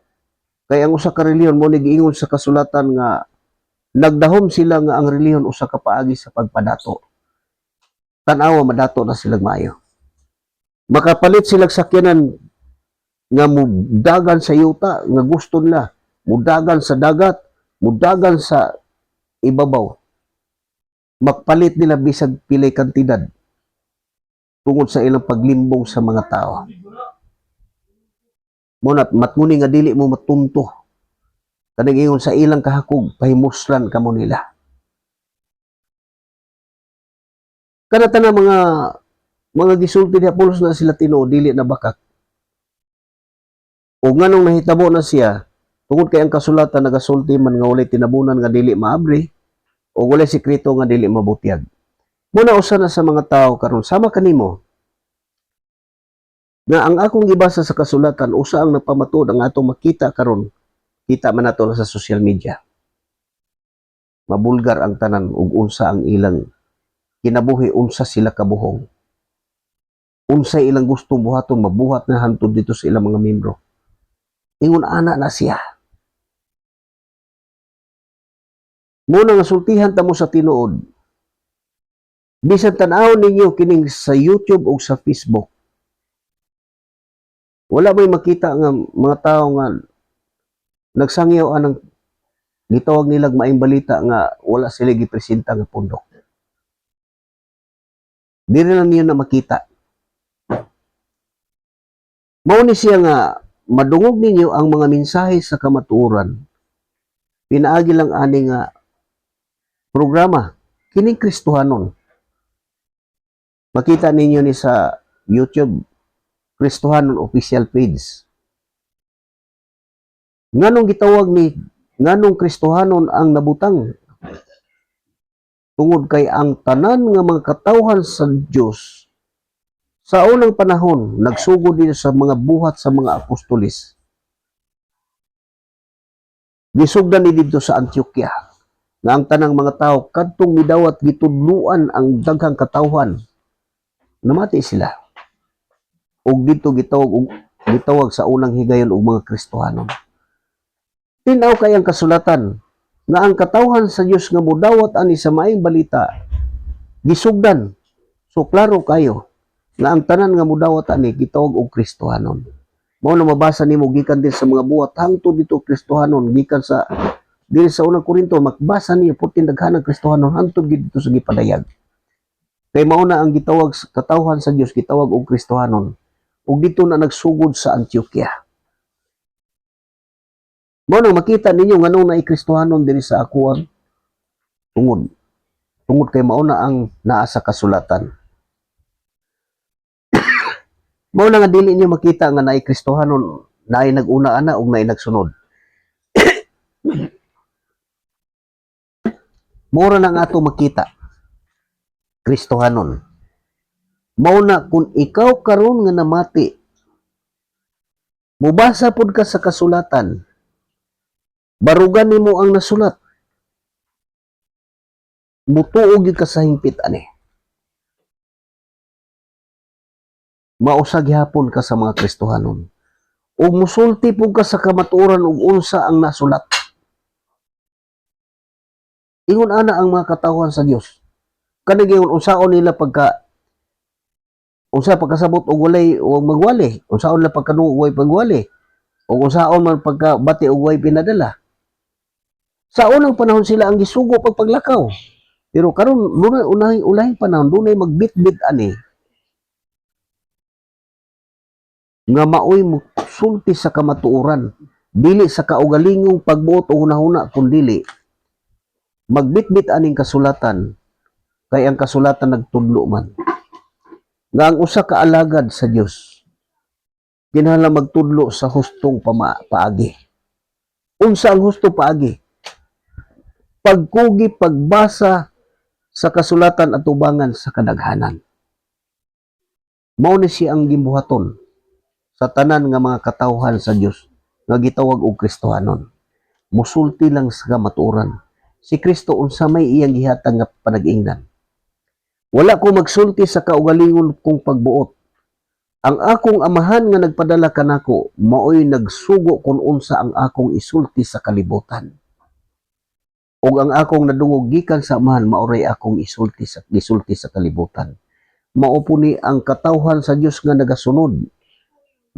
Speaker 1: Kay ang usa ka relihiyon mo ni giingon sa kasulatan nga nagdahom sila nga ang relihiyon usa ka paagi sa pagpadato. Tan-awa madato na sila maayo. Makapalit sila sakyanan nga mudagan sa yuta nga gusto nila, mudagan sa dagat, mudagan sa ibabaw. Magpalit nila bisag pilay kantidad tungod sa ilang paglimbong sa mga tao. Munat matmuni nga dili mo matunto. Kanang ingon sa ilang kahakog pahimuslan kamo nila. Kanata na mga gisulti ni Apolos na sila tinuod dili na bakak. O nganong nahitabo na siya tungod kay ang kasulatan nagasulti man nga walay tinabunan nga dili maabri o walay sekreto nga dili mabutyag. Muna usa na sa mga tao karon sama kanimo nga ang akong gibasa sa kasulatan usa ang nagpamatud ang atong makita karon kita man nato sa social media. Mabulgar ang tanan ug unsa ang ilang kinabuhi, unsa sila kabuhong. Unsay ilang gustong buhaton mabuhat na hantod dito sa ilang mga membro. Ingon ana na siya. Muna nga sultihan ta mo sa tinuod. Bisan tan-aw ninyo kining sa YouTube o sa Facebook. Wala may makita nga mga tao nga nagsangyaw anang gitawag nilag maayong balita nga wala sila gipresenta nga pundok. Dili lang niyo na makita. Mao ni siya nga madungog ninyo ang mga mensahe sa kamatuoran. Pinaagi lang ani nga programa kining Kristohanon. Makita ninyo ni sa YouTube Kristohanon official page. Nganong gitawag ni nganong Kristohanon ang nabutang? Tungod kay ang tanan nga mga katawhan sa Dios sa unang panahon nagsugod din sa mga buhat sa mga apostolis. Gisugdan ni dito sa Antioquia nga ang tanang mga tao kadtong midawat gitudluan ang daghang katawhan. Namati sila. Og dito gitawag sa unang higayon og mga Kristohanon. Tinaw kay ang kasulatan nga ang katawhan sa Dios nga modawat ani sa maayong balita gisugdan So klaro kayo nga ang tanan nga mudawat ani gitawag og Kristohanon. Mao na mabasa nimo gikan din sa mga buhat hangtod dito Kristohanon gikan sa dili sa unang Korinto makbasa niyo putin daghanang Kristohanon hangtod gid dito sa gipadayag. Kay mao na ang gitawag katawhan sa Dios gitawag og Kristohanon. Ug dito na nagsugod sa Antioquia. Mao nang makita ninyo nganong naay Kristohanon diri sa ako ang tungod. Tungod kay mao na ang naa sa kasulatan. Mao na nga dili niyo makita nga naay Kristohanon, naay nag-una ana ug naay nagsunod. Mura na nga ato makita. Kristohanon. Mao na kung ikaw karon nga namati, mubasa pud ka sa kasulatan, barugan nimo ang nasulat. Mutuog gyud ka sa hingpit ani. Mausag gyapon ka sa mga Kristohanon. Ug musulti pud ka sa kamatuoran ug unsa ang nasulat. Ingon ana ang mga katawhan sa Dios. Kani gyud unsaon nila pagkasabot og walay o magwali, unsaon nila pagkanuo og pagwali, o unsaon man pagkabati og way pinadala. Sa unang panahon sila ang gisugo pagpaglakaw. Pero karon dunay ulahing panahon dunay magbitbit ani nga maoy sulti sa kamatuoran, dili sa kaugalingong pagbuot o hunahuna kundi magbitbit aning kasulatan kay ang kasulatan nagtudlo man. Nga ang usa ka alagad sa Dios kinahanglan magtudlo sa hustong paagi. Unsa ang husto paagi? Pagkugi pagbasa sa kasulatan at tubangan sa kadaghanan. Mao ni siya ang gimbuhaton sa tanan nga mga katawhan sa Dios nga gitawag og Kristohanon. Musulti lang sa kamatuoran. Si Kristo unsa may iyang gihatag nga panag-ingnan. Wala ko magsulti sa kaugalingon kong pagbuot. Ang akong amahan nga nagpadala kanako maoy nagsugo kung unsa ang akong isulti sa kalibutan. Ug ang akong nadungog gikan sa amahan maoray akong gisulti sa kalibutan. Mao po ni ang katawhan sa Dios nga nagasunod.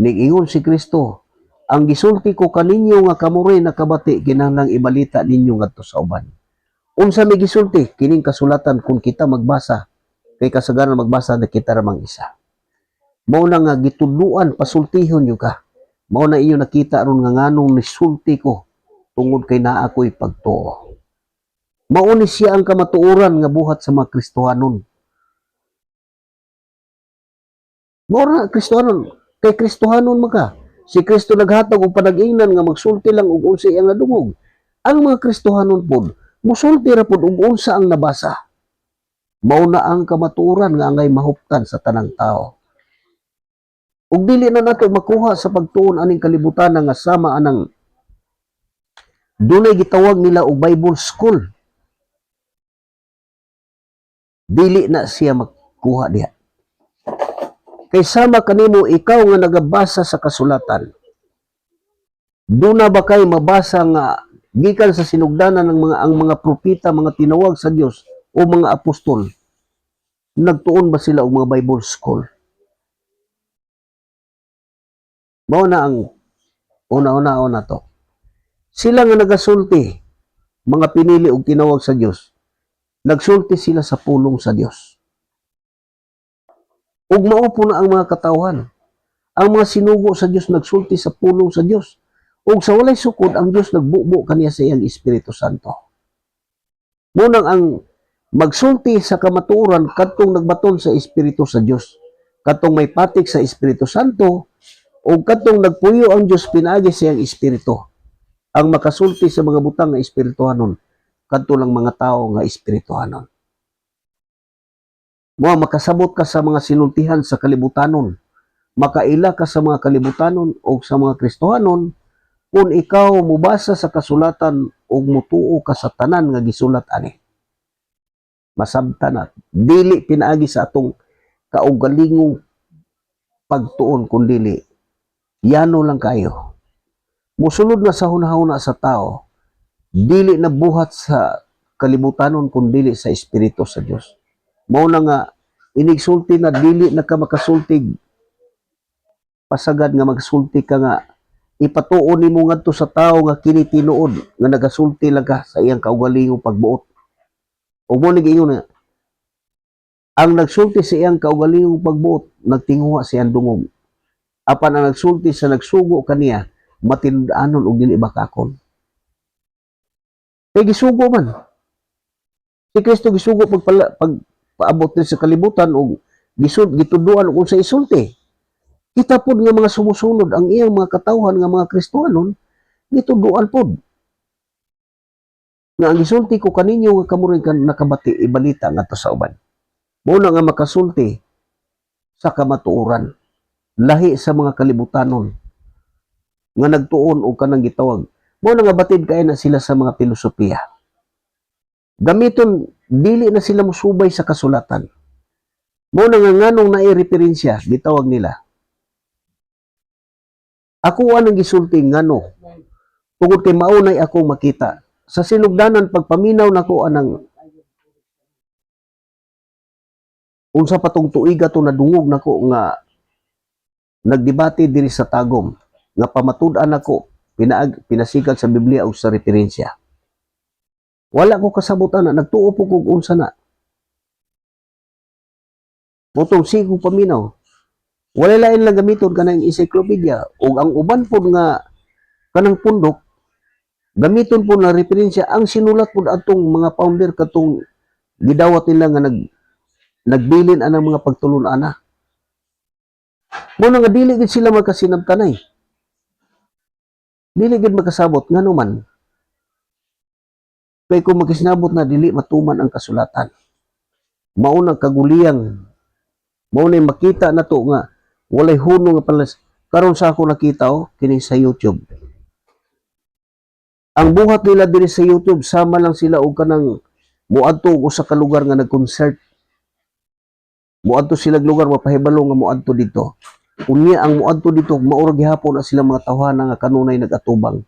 Speaker 1: Ning-ingon si Kristo, ang gisulti ko kaninyo nga kamuray nakabati kinahanglang ibalita ninyo ngadto sa uban. Unsa may gisulti kining kasulatan kung kita magbasa kay kasagaran magbasa na kita ramang isa. Mao na nga gitudluan pasultihon yo ka. Mao na inyo nakita ron nga nganong nisulti ko tungod kay naa ko'y pagtuo. Mao ni siya ang kamatuoran nga buhat sa mga Kristohanon. Mao na Kristohanon kay Kristohanon maka. Si Kristo naghatag og panag-ingnan nga magsulti lang og unsa iyang nadungog. Ang mga Kristohanon pod musulti ra pod og unsa ang nabasa. Mao na ang kamatuoran nga angay mahuptan sa tanang tao. Ug dili na nato makuha sa pagtuon aning kalibutan nga sama anang dunay gitawag nila og Bible school. Dili na siya makuha diha. Kay sama kanimo ikaw nga nagabasa sa kasulatan. Duna ba kay mabasa nga gikan sa sinugdanan ng ang mga propeta, mga tinawag sa Dios o mga apostol? Nagtuon ba sila og mga Bible school? Mao na ang una to. Sila nga nagasulti, mga pinili og tinawag sa Dios. Nagsulti sila sa pulong sa Dios. Ug mao po na ang mga katawhan. Ang mga sinugo sa Dios nagsulti sa pulong sa Dios. Ug sa walay sukod ang Dios nagbubo kaniya sa iyang Espiritu Santo. Munang ang magsulti sa kamatuoran kadtong nagbaton sa Espiritu sa Dios. Kadtong may patik sa Espiritu Santo o kadtong nagpuyo ang Dios pinaagi sa iyang Espiritu. Ang makasulti sa mga butang nga espirituhanon kadto lang mga tao nga espirituhanon. Mo makasabot ka sa mga sinultihan sa kalibutanon. Makaila ka sa mga kalibutanon o sa mga Kristohanon kung ikaw mubasa sa kasulatan o mutuo ka sa tanan nga gisulat ani. Masabtan na dili pinaagi sa atong kaugalingong pagtuon kundi yano lang kayo. Musulod na sa hunahuna sa tao, dili na buhat sa kalibutanon kundi sa Espiritu sa Dios. Mao na nga inigsulti na dili na ka makasultig pasagad nga magsulti ka nga ipatuon nimo ngadto sa tawo nga kini tinuod nga nagasulti lang ka sa iyang kaugalingong pagbuot. Ug mo ni giingon nga ang nagsulti sa iyang kaugalingong pagbuot nagtinguha sa iyang dungog. Apan ang nagsulti sa nagsugo kaniya matindanon og dili bakakon. Kay gisugo man. Si Kristo gisugo pag paabot sa kalibutan og gituduan og unsa isulti. Kita pod nga mga sumusunod ang iyang mga katawhan nga mga Kristohanon gituduan pod. Nga ang gisulti ko kaninyo nga kamo rin nakabati ibalita ngadto sa uban. Mao na nga makasulti sa kamatuoran lahi sa mga kalibutanon nga nagtuon og kanang gitawag. Mao na nga batid kay na sila sa mga filosofiya. Gamiton dili na sila musubay sa kasulatan. Mao na nga nganong naay referensya gitawag nila. Ako anang gisulti ngano tungod kay maunay akong makita sa sinugdanan pagpaminaw nako anang unsa patong tuig ato nadungog nako nga nagdebate diri sa tagom nga pamatud-an nako pinasikat sa Biblia o sa referensya. Wala ko kasabutan na nagtuo po kung unsa na. Motong sigo paminaw. Wala lain lang gamiton kanang encyclopedia o ang uban po nga kanang pundok gamiton po na referensya ang sinulat po atong mga founder katong gidawat nila nga nagbilin anang mga pagtulon-ana. Mo nga dili gid sila magkasinabtanay. Dili gid makasabot ngano man. Kay kung magkasinabot na dili matuman ang kasulatan. Mao nang kaguliyang mao na makita na to nga walay hunong nga palas. Karon sa ako nakita kini sa YouTube. Ang buhat nila diri sa YouTube sama lang sila og kanang muadto og usa ka lugar nga nag-concert. Muadto sila lugar mapahibalo nga muadto dito. Unya ang muadto dito maura gihapon na sila mga tawhana nga kanunay nagatubang.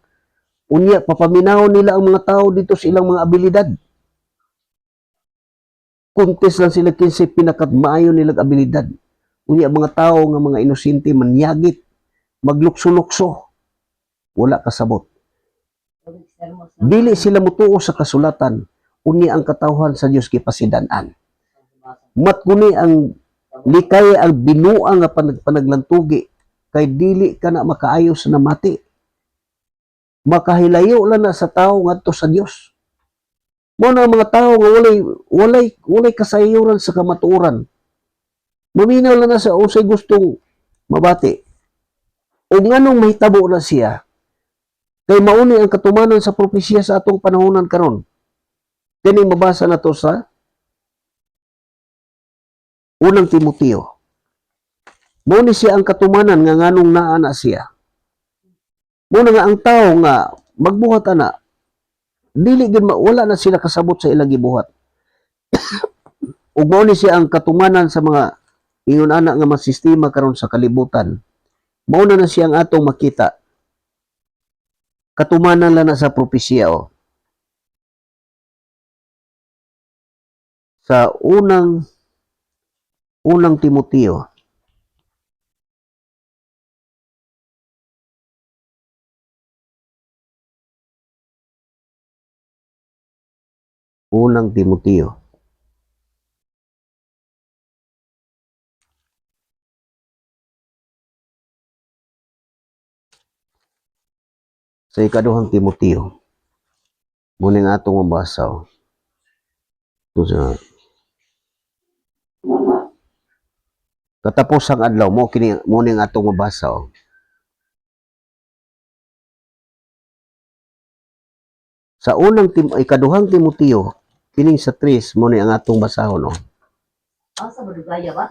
Speaker 1: Unya papaminaw nila ang mga tao dito sa ilang mga abilidad. Contest lang sila kinsa pinakat maayo nilang abilidad. Unya mga tao nga mga inosente manyagit, maglukso-lukso. Wala kasabot. Dili sila mutuo sa kasulatan. Unya ang katawhan sa Dios kipasidan-an. Matkuni ang likay ang binuang nga panaglantugi kay dili ka na makaayos na mati. Makahilayo lang na sa tao ngadto sa Dios. Mo na mga tao nga walay kasayuran sa kamatuoran. Maminaw lang na sa usay gustong mabati. O nganong mahitabo na siya kay mauni ang katumanan sa propesya sa atong panahonan karon. Kini mabasa na to sa unang Timoteo. Mauni siya ang katumanan nga nganong naa na siya. Muna nga ang tao nga magbuhat ana dili gid wala na sila kasabot sa ilang gibuhat. Ug mao ni siya ang katumanan sa mga ingon ana nga mga sistema karon sa kalibutan. Mao na siya ang atong makita. Katumanan lang na sa propesya sa unang Timoteo. Unang Timoteo. Sa ikaduhang Timoteo. Muning atong mabasa. Katapos ang adlaw mo kini muning atong mabasa. Sa ikaduhang Timoteo, kining sa 3 mo ni ang atong basahon
Speaker 2: Sa Badugaya ba?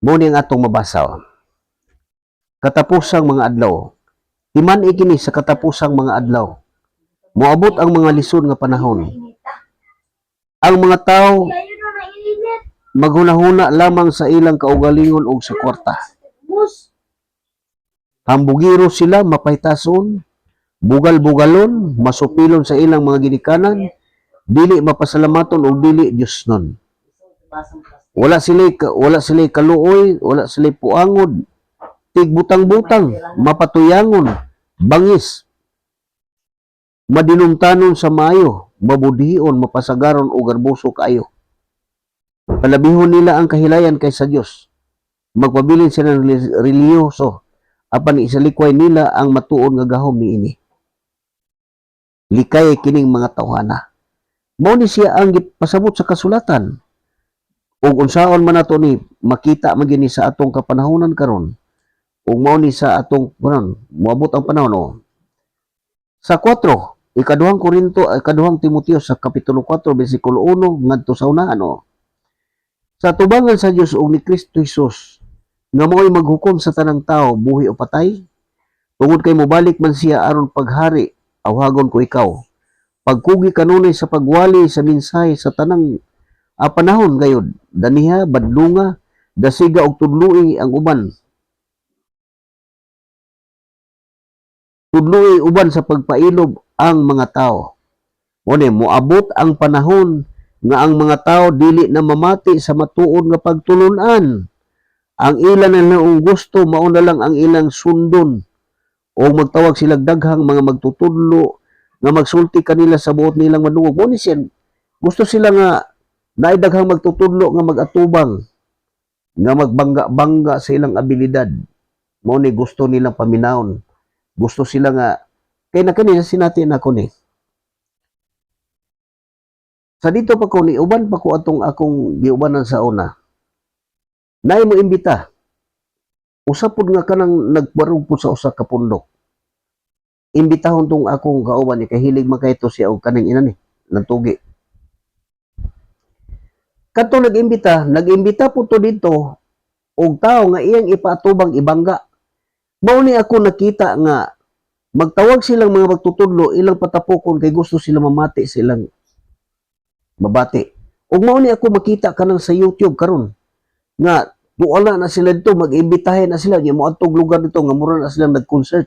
Speaker 1: Mo ni ang atong mabasa. Katapusang mga adlaw. Timan ikini sa katapusang mga adlaw. Moabot ang mga lisod nga panahon. Ang mga tao maghunahuna lamang sa ilang kaugalingon ug sa kwarta. Hambugiro sila mapahitason, bugal-bugalon, masupilon sa ilang mga ginikanan, dili mapasalamaton og dili Diosnon.
Speaker 2: basang plastic.
Speaker 1: Wala sila kaluoy, wala sila puangod, tigbutang-butang, mapatuyangon, bangis, madinumtanon sa maayo, mabudion, mapasagaron o garboso kaayo. Palabihon nila ang kahilayan kaysa Dios. Magpabilin sila ng reliyoso, apan isalikway nila ang matuon nga gahom niini. Likay kining mga tawhana. Mao ni siya ang pasabot sa kasulatan. Ug unsaon man nato ni makita man gini sa atong kapanahonan karon. Ug mao ni sa atong karon, moabot ang panahon no. Sa 4, ikaduhang Timoteo sa kapitulo 4 bersikulo 1 ngadto sa unahan no. Sa tubangan sa Dios ug ni Kristo Jesus nga mao'y maghukom sa tanang tao buhi o patay, tungod kay mobalik man siya aron paghari, awhagon ko ikaw. Pagkugi kanunay sa pagwali sa mensahe sa tanang panahon gayud, daniha, badlunga, dasiga og tudloi ang uban. Tudloi uban sa pagpailob ang mga tao. Mone moabot ang panahon nga ang mga tao dili na mamati sa matuod nga pagtulunan. Ang ilan na naong gusto mao na lang ang ilang sundon o magtawag sila daghang mga magtutudlo nga magsulti kanila sa buot nilang madungog. Mo ni siya gusto sila nga naidaghang magtutudlo nga magatubang nga magbangga-bangga sa ilang abilidad. Mo ni gusto nilang paminawon. Gusto sila nga kay na kanina sinati na ko ni. Sa dito pa ko ni uban pa ko atong akong giubanan sa una. Naay mo imbita. Usapod nga kanang nagbarog po sa usa ka pundok. Imbitahon tong akong kauban ni kahilig makayto siya og kaning ina ni nagtugi. Kadto nag-imbita po to dito og tao nga iyang ipaatubang ibangga. Mao ni ako nakita nga magtawag silang mga magtutudlo ilang patapokon kay gusto sila mamati sa ilang mabati. Ug mao ni ako makita kanang sa YouTube karon nga duala na sila dito, mag-imbitahin na sila, yung mga lugar dito, nga mura na sila nag-concert.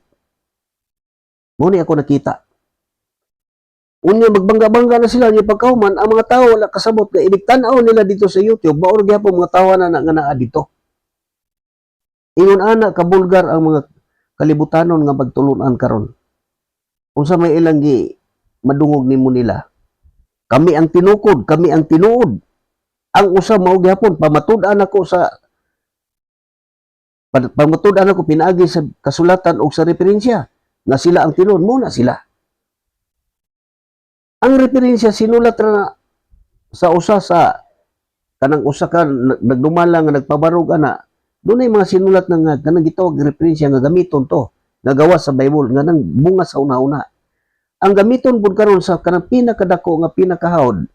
Speaker 1: Muna ako nakita. Unya, magbangga-bangga na sila, yung pagkahuman, ang mga tao wala kasabot, na iligtanaw nila dito sa YouTube, maurag po mga tawa na nga naa dito. Ingon ana, kabulgar ang mga kalibutanon nga magtulunan karon. Kung sa may ilang madungog ni mo nila, kami ang tinukod, kami ang tinuod. Ang usa mao gyapon pamatud-an ako sa pamatud-an ako pinaagi sa kasulatan o sa referensya na sila ang tinuod mo na sila. Ang referensya sinulat na sa usa sa kanang usa ka nagdumala nga nagpabarog ana. Dunay mga sinulat na nga kanang gitawag referensya nga gamiton to nga gawas sa Bible nga nang bunga sa una-una. Ang gamiton pud karon sa kanang pinakadako nga pinakahawd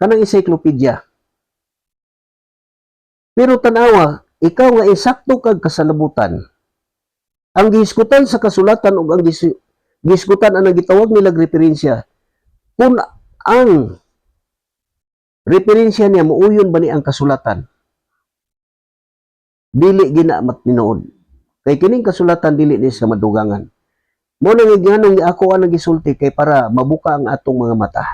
Speaker 1: kanang encyclopedia. Pero tanawa, ikaw nga insakto kag kasalabutan. Ang gihisgutan sa kasulatan ug ang gihisgutan ang gitawag nilang referensya. Kung ang referensya niya muuyon ba ni ang kasulatan? Dili gina matinood. Kay kining kasulatan dili ni sa madugangan. Mo nang ganong ako ang gisulti kay para mabuka ang atong mga mata.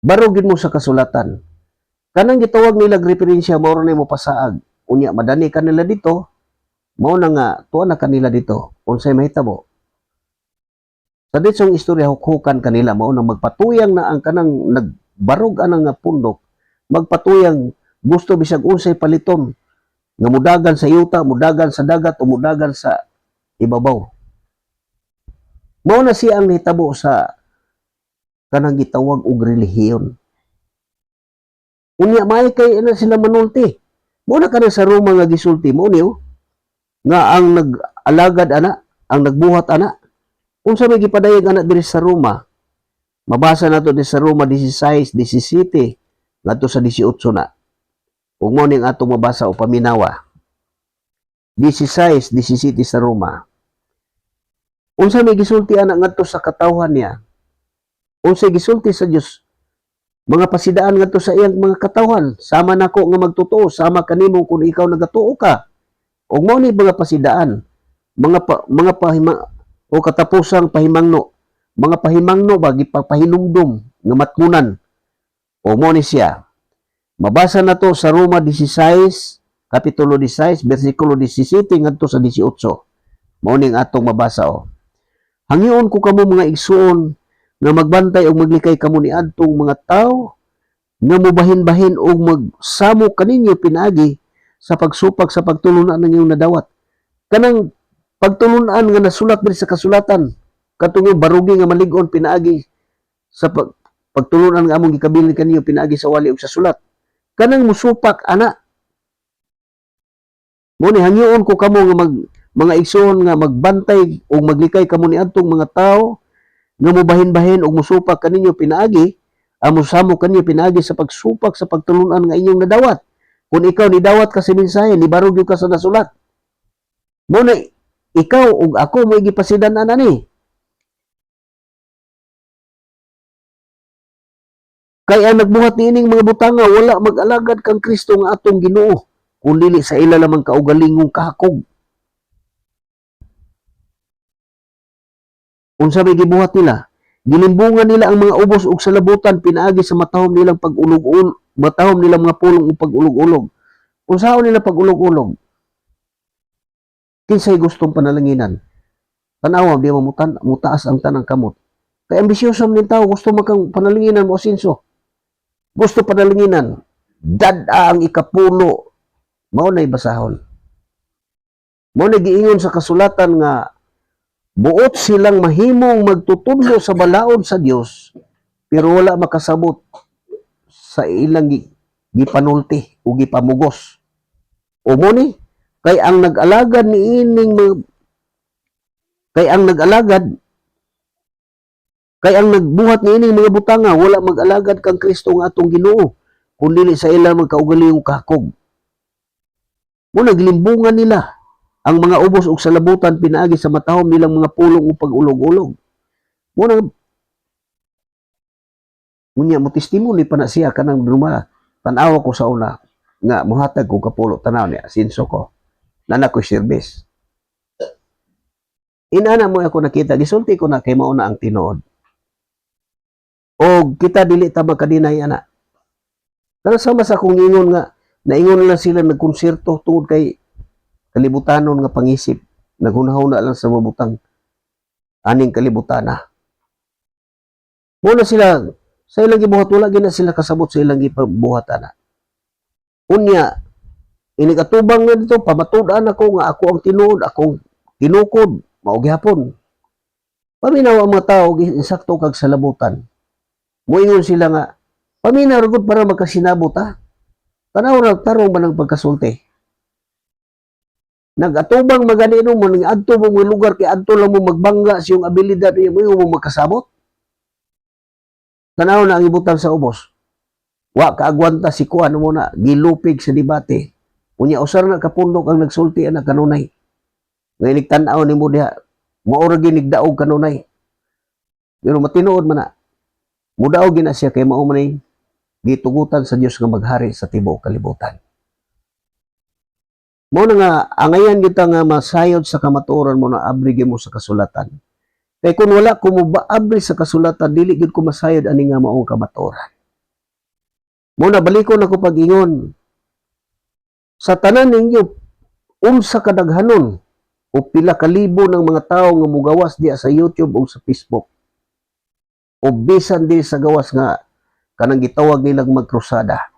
Speaker 1: Barugin mo sa kasulatan. Kanang gitawag nilang referensya mao na mo pasaag. Unya madani kanila dito, mao na nga tuwa na kanila dito. Unsay mahitabo? Sa ditsong istorya hukhukan kanila mao nang magpatuyang na ang kanang nagbarog anang nga pundok, magpatuyang gusto bisag unsay paliton nga mudagan sa yuta, mudagan sa dagat o mudagan sa ibabaw. Mao na siya ang hitabo sa kanang gitawag og relihiyon. Unya may kay ana sila manulti. Mo na kana sa Roma nga gisulti mo niyo nga ang nag-alagad ana, ang nagbuhat ana. Unsa may gipadayag ana diri sa Roma? Mabasa nato di sa Roma 16:17 ngadto sa 18 na. Ug mo ning ato mabasa o paminawa. 16:17 sa Roma. Unsa may gisulti ana ngadto sa katawhan niya? Unsa gisulti sa Dios? Mga pasidaan ngadto sa iyang mga katawhan, sama nako nga magtotoo, sama kanimo kung ikaw nagatuo ka. Ug mao ni mga pasidaan, mga o katapusang pahimangno, mga pahimangno bagi pahinumdum nga matkunan. O mo ni siya. Mabasa na to sa Roma 16, Kapitulo 16, versikulo 17 ngadto sa 18. Mao ning atong mabasa o. Hangyoon ko kamo mga igsuon nga magbantay og maglikay kamo ni adtong mga tawo nga mobahin-bahin og magsamo kaninyo pinaagi sa pagsupag sa pagtulunan ng iyong nadawat. Kanang pagtulunan nga nasulat diri sa kasulatan katong barugi nga malig-on pinaagi sa pagtulunan nga among gikabilin kaniyo pinaagi sa wali ug sa sulat. Kanang musupak ana. Mo ni hangyoon ko kamo nga mga igsoon nga magbantay o maglikay kamo ni adtong mga tawo nga mobahin-bahin og musupak kaninyo pinaagi amo samo kaninyo pinaagi sa pagsupak sa pagtulunan nga inyong nadawat. Kung ikaw ni dawat ka sa mensahe, ni barog ka sa nasulat. Mo na ikaw ug ako mo gipasidan-an ani. Kaya nagbuhat niining mga butanga, wala mag-alagad kang Kristo nga atong Ginoo, kung dili sa ila lamang kaugalingong kahakog. Unsa may gibuhat nila? Gilimbungan nila ang mga ubos ug salabutan pinaagi sa matahom nilang pag-ulog-ulog, matahom nilang mga pulong ug pag-ulog-ulog. Unsaon nila pag-ulog-ulog? Kinsay gustong panalanginan? Tanawa di mutaas ang tanang kamot. Kay ambisyoso man tao gusto makang panalanginan mo sinso. Gusto panalanginan, dad-a ang ikapulo, mao na'y basahon. Mao na giingon sa kasulatan nga, buot silang mahimong magtutudlo sa balaod sa Dios, pero wala makasabot sa ilang gipanulti o gipamugos. O mo ni, kay ang nag-alagad ni ining kay ang nagbuhat ni ining mga butanga wala mag-alagad kang Kristo nga atong Ginoo kun dili sa ila magkaugalingong kahakog. Mo naglimbungan nila ang mga ubos ug salabutan pinaagi sa matahom nilang mga pulong ug pag-ulog-ulog. Mo nang unya mo testimony pa na siya kanang druma. Tan-aw ko sa una nga mohatag ko kapulo tanaw niya sinso ko. Nana ko service. Inana mo ako nakita gisulti ko na kay mao na ang tinuod. O kita dili ta makadinay ana. Pero sama sa akong ingon nga naingon lang sila nagkonserto tungod kay kalibutanon nga pangisip. Naghunahuna lang sa mabutang aning kalibutana. Muna sila sa ilang gibuhat wala gina sila kasabot sa ilang gibuhat ana. Unya inikatubang nga dito pamatud-an ako nga ako ang tinuod, akong tinukod, mao gihapon. Paminaw ang mga tawo insakto kag salabutan. Moingon sila nga paminaw rugod para makasinabot ha. Tanaw ra tarong ba ng pagkasulti. Nagatubang maganino mo ning adto mo lugar kay adto lang mo magbangga sa iyong abilidad niya mo makasabot. Tanaw na ang ibutan sa ubos. Wa kaagwanta si kuan mo na gilupig sa debate. Unya usar na kapundok ang nagsulti ana kanunay. Nga iligtan-aw nimo diha. Mao ra ginigdaog kanunay. Pero matinuod man na. Mudaog gina siya kay mao man gitugutan sa Dios nga maghari sa tibuok kalibutan. Mo na nga angayan kita nga masayod sa kamatuoran mo na abrige mo sa kasulatan. Kay kung wala ko mo abri sa kasulatan dili gid ko masayod ani nga maong kamatuoran. Mo na balikon ako pag-ingon sa tanan ninyo unsa kadaghanon o pila ka libo ng mga tawo nga mugawas diya sa YouTube o sa Facebook. O bisan di sa gawas nga kanang gitawag nilang magkrusada.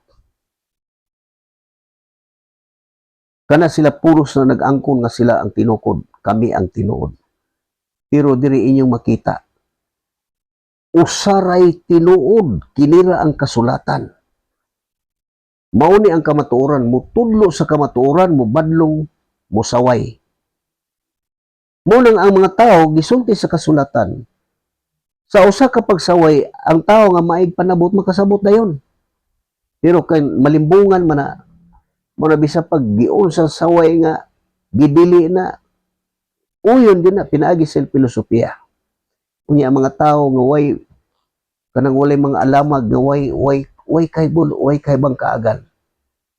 Speaker 1: Kana sila puros na nag-angkon nga sila ang tinukod, kami ang tinuod. Pero diri inyong makita, usaray tinuod, kinira ang kasulatan. Mauni ang kamatuoran, mo tudlo sa kamatuoran, mo badlong, mo saway. Munang ang mga tao gisulti sa kasulatan. Sa usa ka pagsaway, ang tao nga maig panabot makasabot dayon. Pero kay malimbungan man na mo na bisa pag giun sa saway nga gidili na uyon din na pinaagi sa filosofiya. Unya mga tao nga way kanang walay mga alamag nga way kay bul, way kay bang kaagan.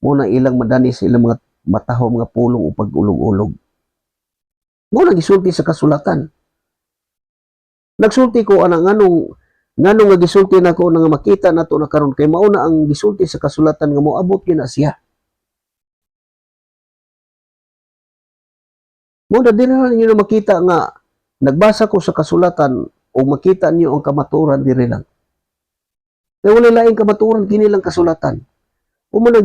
Speaker 1: Muna ilang madani sa ilang mga matahom nga pulong o pag-ulog-ulog. Muna gisulti sa kasulatan. Nagsulti ko anang Ngano nga gisulti nako na nga makita nato na karon kay mao na ang gisulti sa kasulatan nga moabot gyud na siya. Mo na dili na ninyo makita nga nagbasa ko sa kasulatan o makita niyo ang kamaturan diri lang. Kaya wala laing kamaturan kini lang kasulatan. Umo na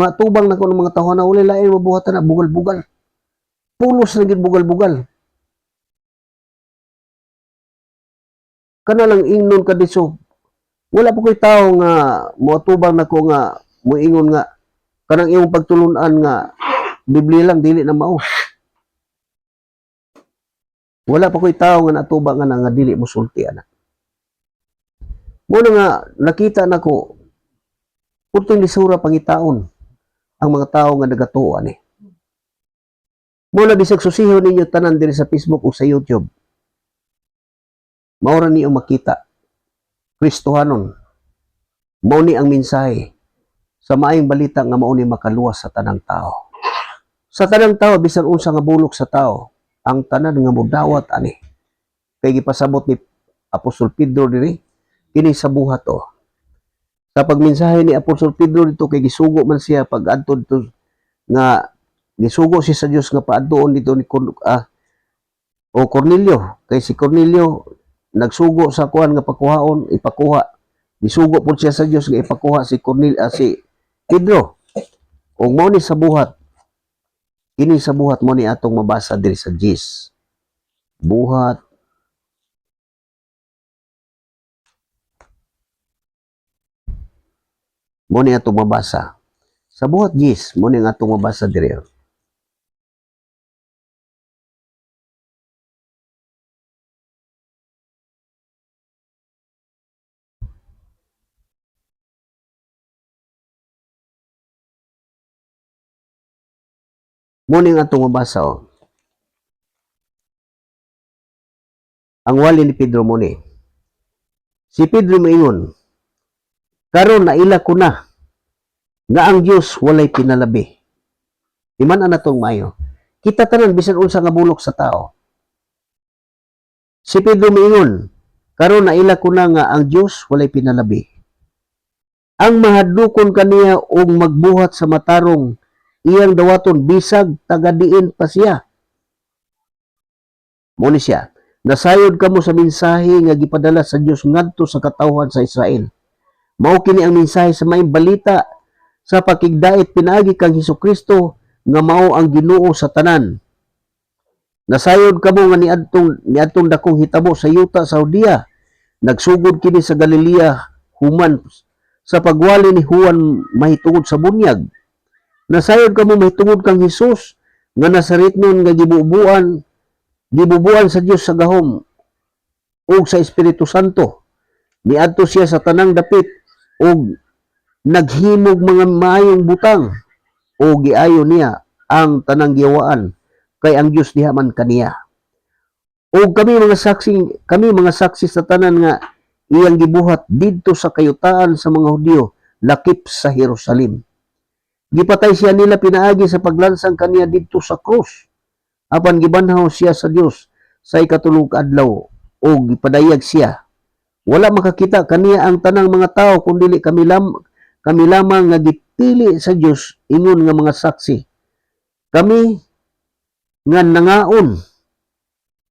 Speaker 1: matubang nako ng mga tawo na wala laing mabuhatan na bugal-bugal. Pulos na gid bugal-bugal. Kana lang ingnon ka diso. Wala pa ko'y tao nga moatubang nako nga moingon nga kanang imong pagtulunan nga Biblia lang dili na mao. Wala pa ko'y tao nga natubang nga dili mo sulti ana. Muna nga nakita nako putong lisura pangitaon ang mga tao nga nagatuo ani. Muna bisag susihon ninyo tanan diri sa Facebook o sa YouTube. Maura niyo makita Kristohanon. Mao ni ang mensahe sa maayong balita nga mao ni makaluwas sa tanang tao. Sa tanang tao bisan unsa nga bulok sa tao, ang tanan nga modawat ani. Kay gipasabot ni Apostol Pedro diri kini sa buhat o. Sa pagmensahe ni Apostol Pedro dito kay gisugo man siya pag-adto dito nga gisugo siya sa Dios nga paadtoon dito ni Cornelio. Kay si Cornelio nagsugo sa kuan nga pakuhaon, ipakuha. Gisugo po siya sa Dios nga ipakuha si si Pedro. Ug mao ni sa buhat. Kini sa buhat mo ni atong mabasa diri sa Gis. Buhat. Mo ni atong mabasa. Sa buhat Gis, mo ni atong mabasa diri. Muna nga itong mabasa o. Ang wali ni Pedro muni. Si Pedro maingon, karon naila ko na nga ang Diyos walay pinalabi. Iman na itong mayo. Kita tanan bisan unsa nga bulok sa tao. Si Pedro maingon, karon naila ko na nga ang Diyos walay pinalabi. Ang mahadlukon kaniya og magbuhat sa matarong iyang dawaton bisag tagadiin pa siya. Muni siya, nasayod kamo sa mensahe nga gipadala sa Dios ngadto sa katawhan sa Israel. Mao kini ang mensahe sa maayong balita sa pakigdait pinaagi kang Hesukristo nga mao ang Ginoo sa tanan. Nasayod kamo nga niadtong dakong hitabo sa yuta sa Judea. Nagsugod kini sa Galilea human sa pagwali ni Juan mahitungod sa bunyag. Nasayod kamo mahitungod kang Hesus nga Nazaretnon nga gibubuan sa Dios sa gahom ug sa Espiritu Santo. Niadto siya sa tanang dapit ug naghimog mga maayong butang o giayo niya ang tanang giwaan kay ang Dios diha man kaniya. O kami mga saksi sa tanan nga iyang gibuhat didto sa kayutaan sa mga Hudyo lakip sa Jerusalem. Gipatay siya nila pinaagi sa paglansang kaniya didto sa krus. Apan gibanhaw siya sa Dios sa ikatulog adlaw o gipadayag siya. Wala makakita kaniya ang tanang mga tao kundi kami lamang nga gipili sa Dios ingon nga mga saksi. Kami nga nangaon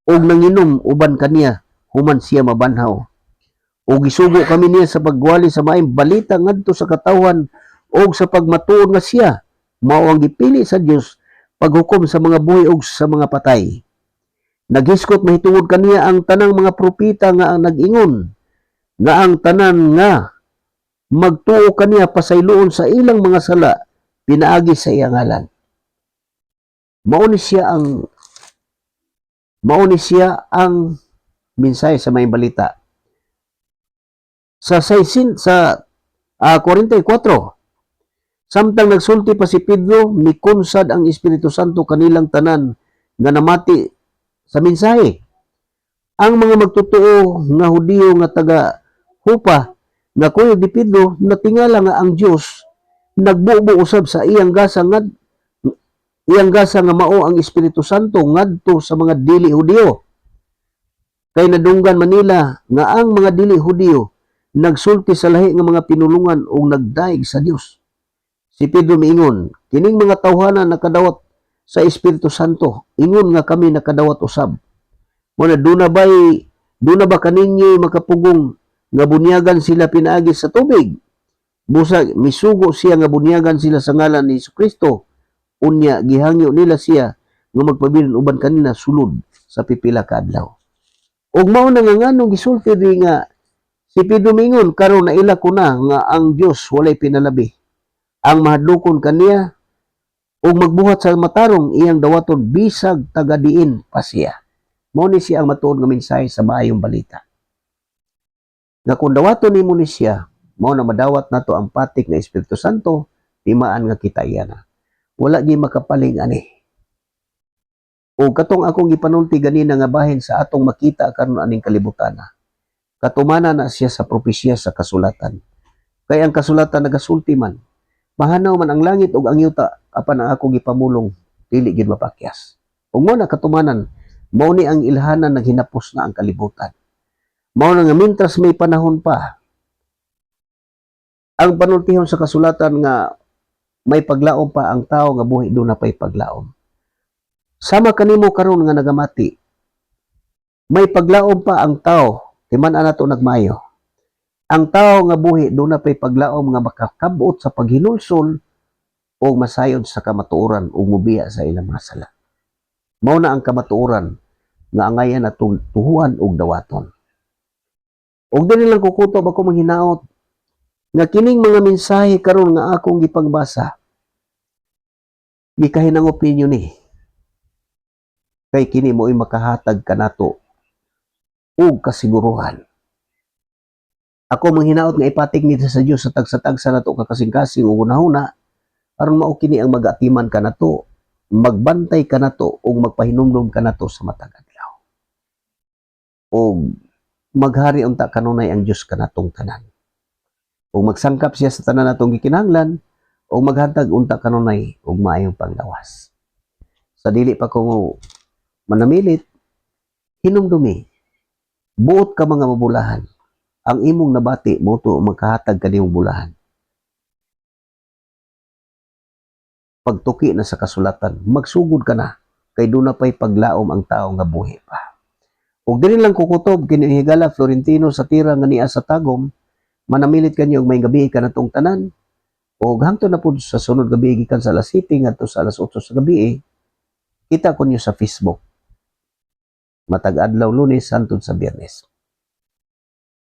Speaker 1: og nanginom uban kaniya human siya mabanhaw. O gisugo kami niya sa pagwali sa maayong balita ngadto sa katawhan o sa pagmatuon nga siya mao ang gipili sa Dios paghukom sa mga buhi ug sa mga patay. Naghiskot mahitungod kaniya ang tanang mga propeta nga ang nag-ingon nga ang tanan nga magtuo kaniya pasayloon sa ilang mga sala pinaagi sa iyang ngalan. Mao ni siya ang mensahe sa may balita. Sa 44, samtang nagsulti pa si Pedro, mikunsad ang Espiritu Santo kanilang tanan nga namati sa mensahe. Ang mga magtotoo nga Hudiyo nga taga Hupa nga kuyog ni Pedro natingala nga ang Dios nagbubo usab sa iyang gasa nga mao ang Espiritu Santo ngadto sa mga dili Hudiyo. Kay nadunggan Manila nga ang mga dili Hudiyo nagsulti sa lahi nga mga pinulungan o nagdaig sa Dios. Si Pedro miingon, kining mga tawhana nakadawat sa Espiritu Santo, ingon nga kami nakadawat usab. Muna duna ba kaninyo makapugong nga bunyagan sila pinaagi sa tubig? Busa misugo siya nga bunyagan sila sa ngalan ni Jesucristo. Unya gihangyo nila siya nga magpabilin uban kanina sulod sa pipila ka adlaw. Ug mao na nga nganong gisulti di nga si Pedro mingon karon naila ko na nga ang Dios walay pinalabi. Ang mahadlokon kaniya ug magbuhat sa matarong iyang dawaton bisag tagadiin pa siya. Mao ni siya ang matuod nga mensahe sa maayong balita. Nga kung dawaton nimo ni siya, mao na madawat nato ang patik nga Espiritu Santo, timaan nga kita iyana. Wala gi makapaling ani. O katong akong gipanulti ganina nga bahin sa atong makita karon aning kalibutan. Katumana na siya sa propesya sa kasulatan. Kay ang kasulatan nagasulti man, mahanaw man ang langit ug ang yuta apan ang akong gipamulong dili gid mapakyas. Ug mo na katumanan, mao ni ang ilhanan naghinapos na ang kalibutan. Mao na nga mintras may panahon pa, ang panultihon sa kasulatan nga may paglaom pa ang tao nga buhi do na pay paglaom. Sama kanimo karon nga nagamati, may paglaom pa ang tao, timan-an nato nagmayo. Ang tao nga buhi do na pay paglaom nga makakabot sa paghinulsol o masayod sa kamatuoran o mubiya sa ilang mga sala. Mao na ang kamatuoran nga angayan atong tuhuan og dawaton. Og dili lang kukutob ako manghinaot nga kining mga mensahe karon nga akong gipagbasa gikahinangop ninyo ni kay kini mo'y makahatag kanato og kasiguruhan. Ako manghinaot nga ipatig nito sa Dios sa tagsa-tagsa nato kakasing-kasing ug unahuna aron mao kini ang magatiman kanato, magbantay kanato ug magpahinumdom kanato sa matag adlaw. Og maghari unta kanunay ang Dios kanatong tanan. O magsangkap siya sa tanan natong gikinahanglan o maghatag unta kanunay og maayong panglawas. Sa dili pa ko manamilit, hinumdumi, buot ka mga mabulahan. Ang imong nabati mo to magkahatag kanimong bulahan. Pagtuki na sa kasulatan, magsugod ka na kay doon na pa'y paglaom ang tao nga buhi pa. O dili lang kukutob kinihigala Florentino sa tira nga niya sa tagom, manamilit kanyo may gabi ka na tong tanan, o hangtod na po sa sunod gabi gikan sa alas 7 ngadto sa alas 8 sa gabi, kita ko niyo sa Facebook. Matag adlaw Lunes hangtod sa Biyernes.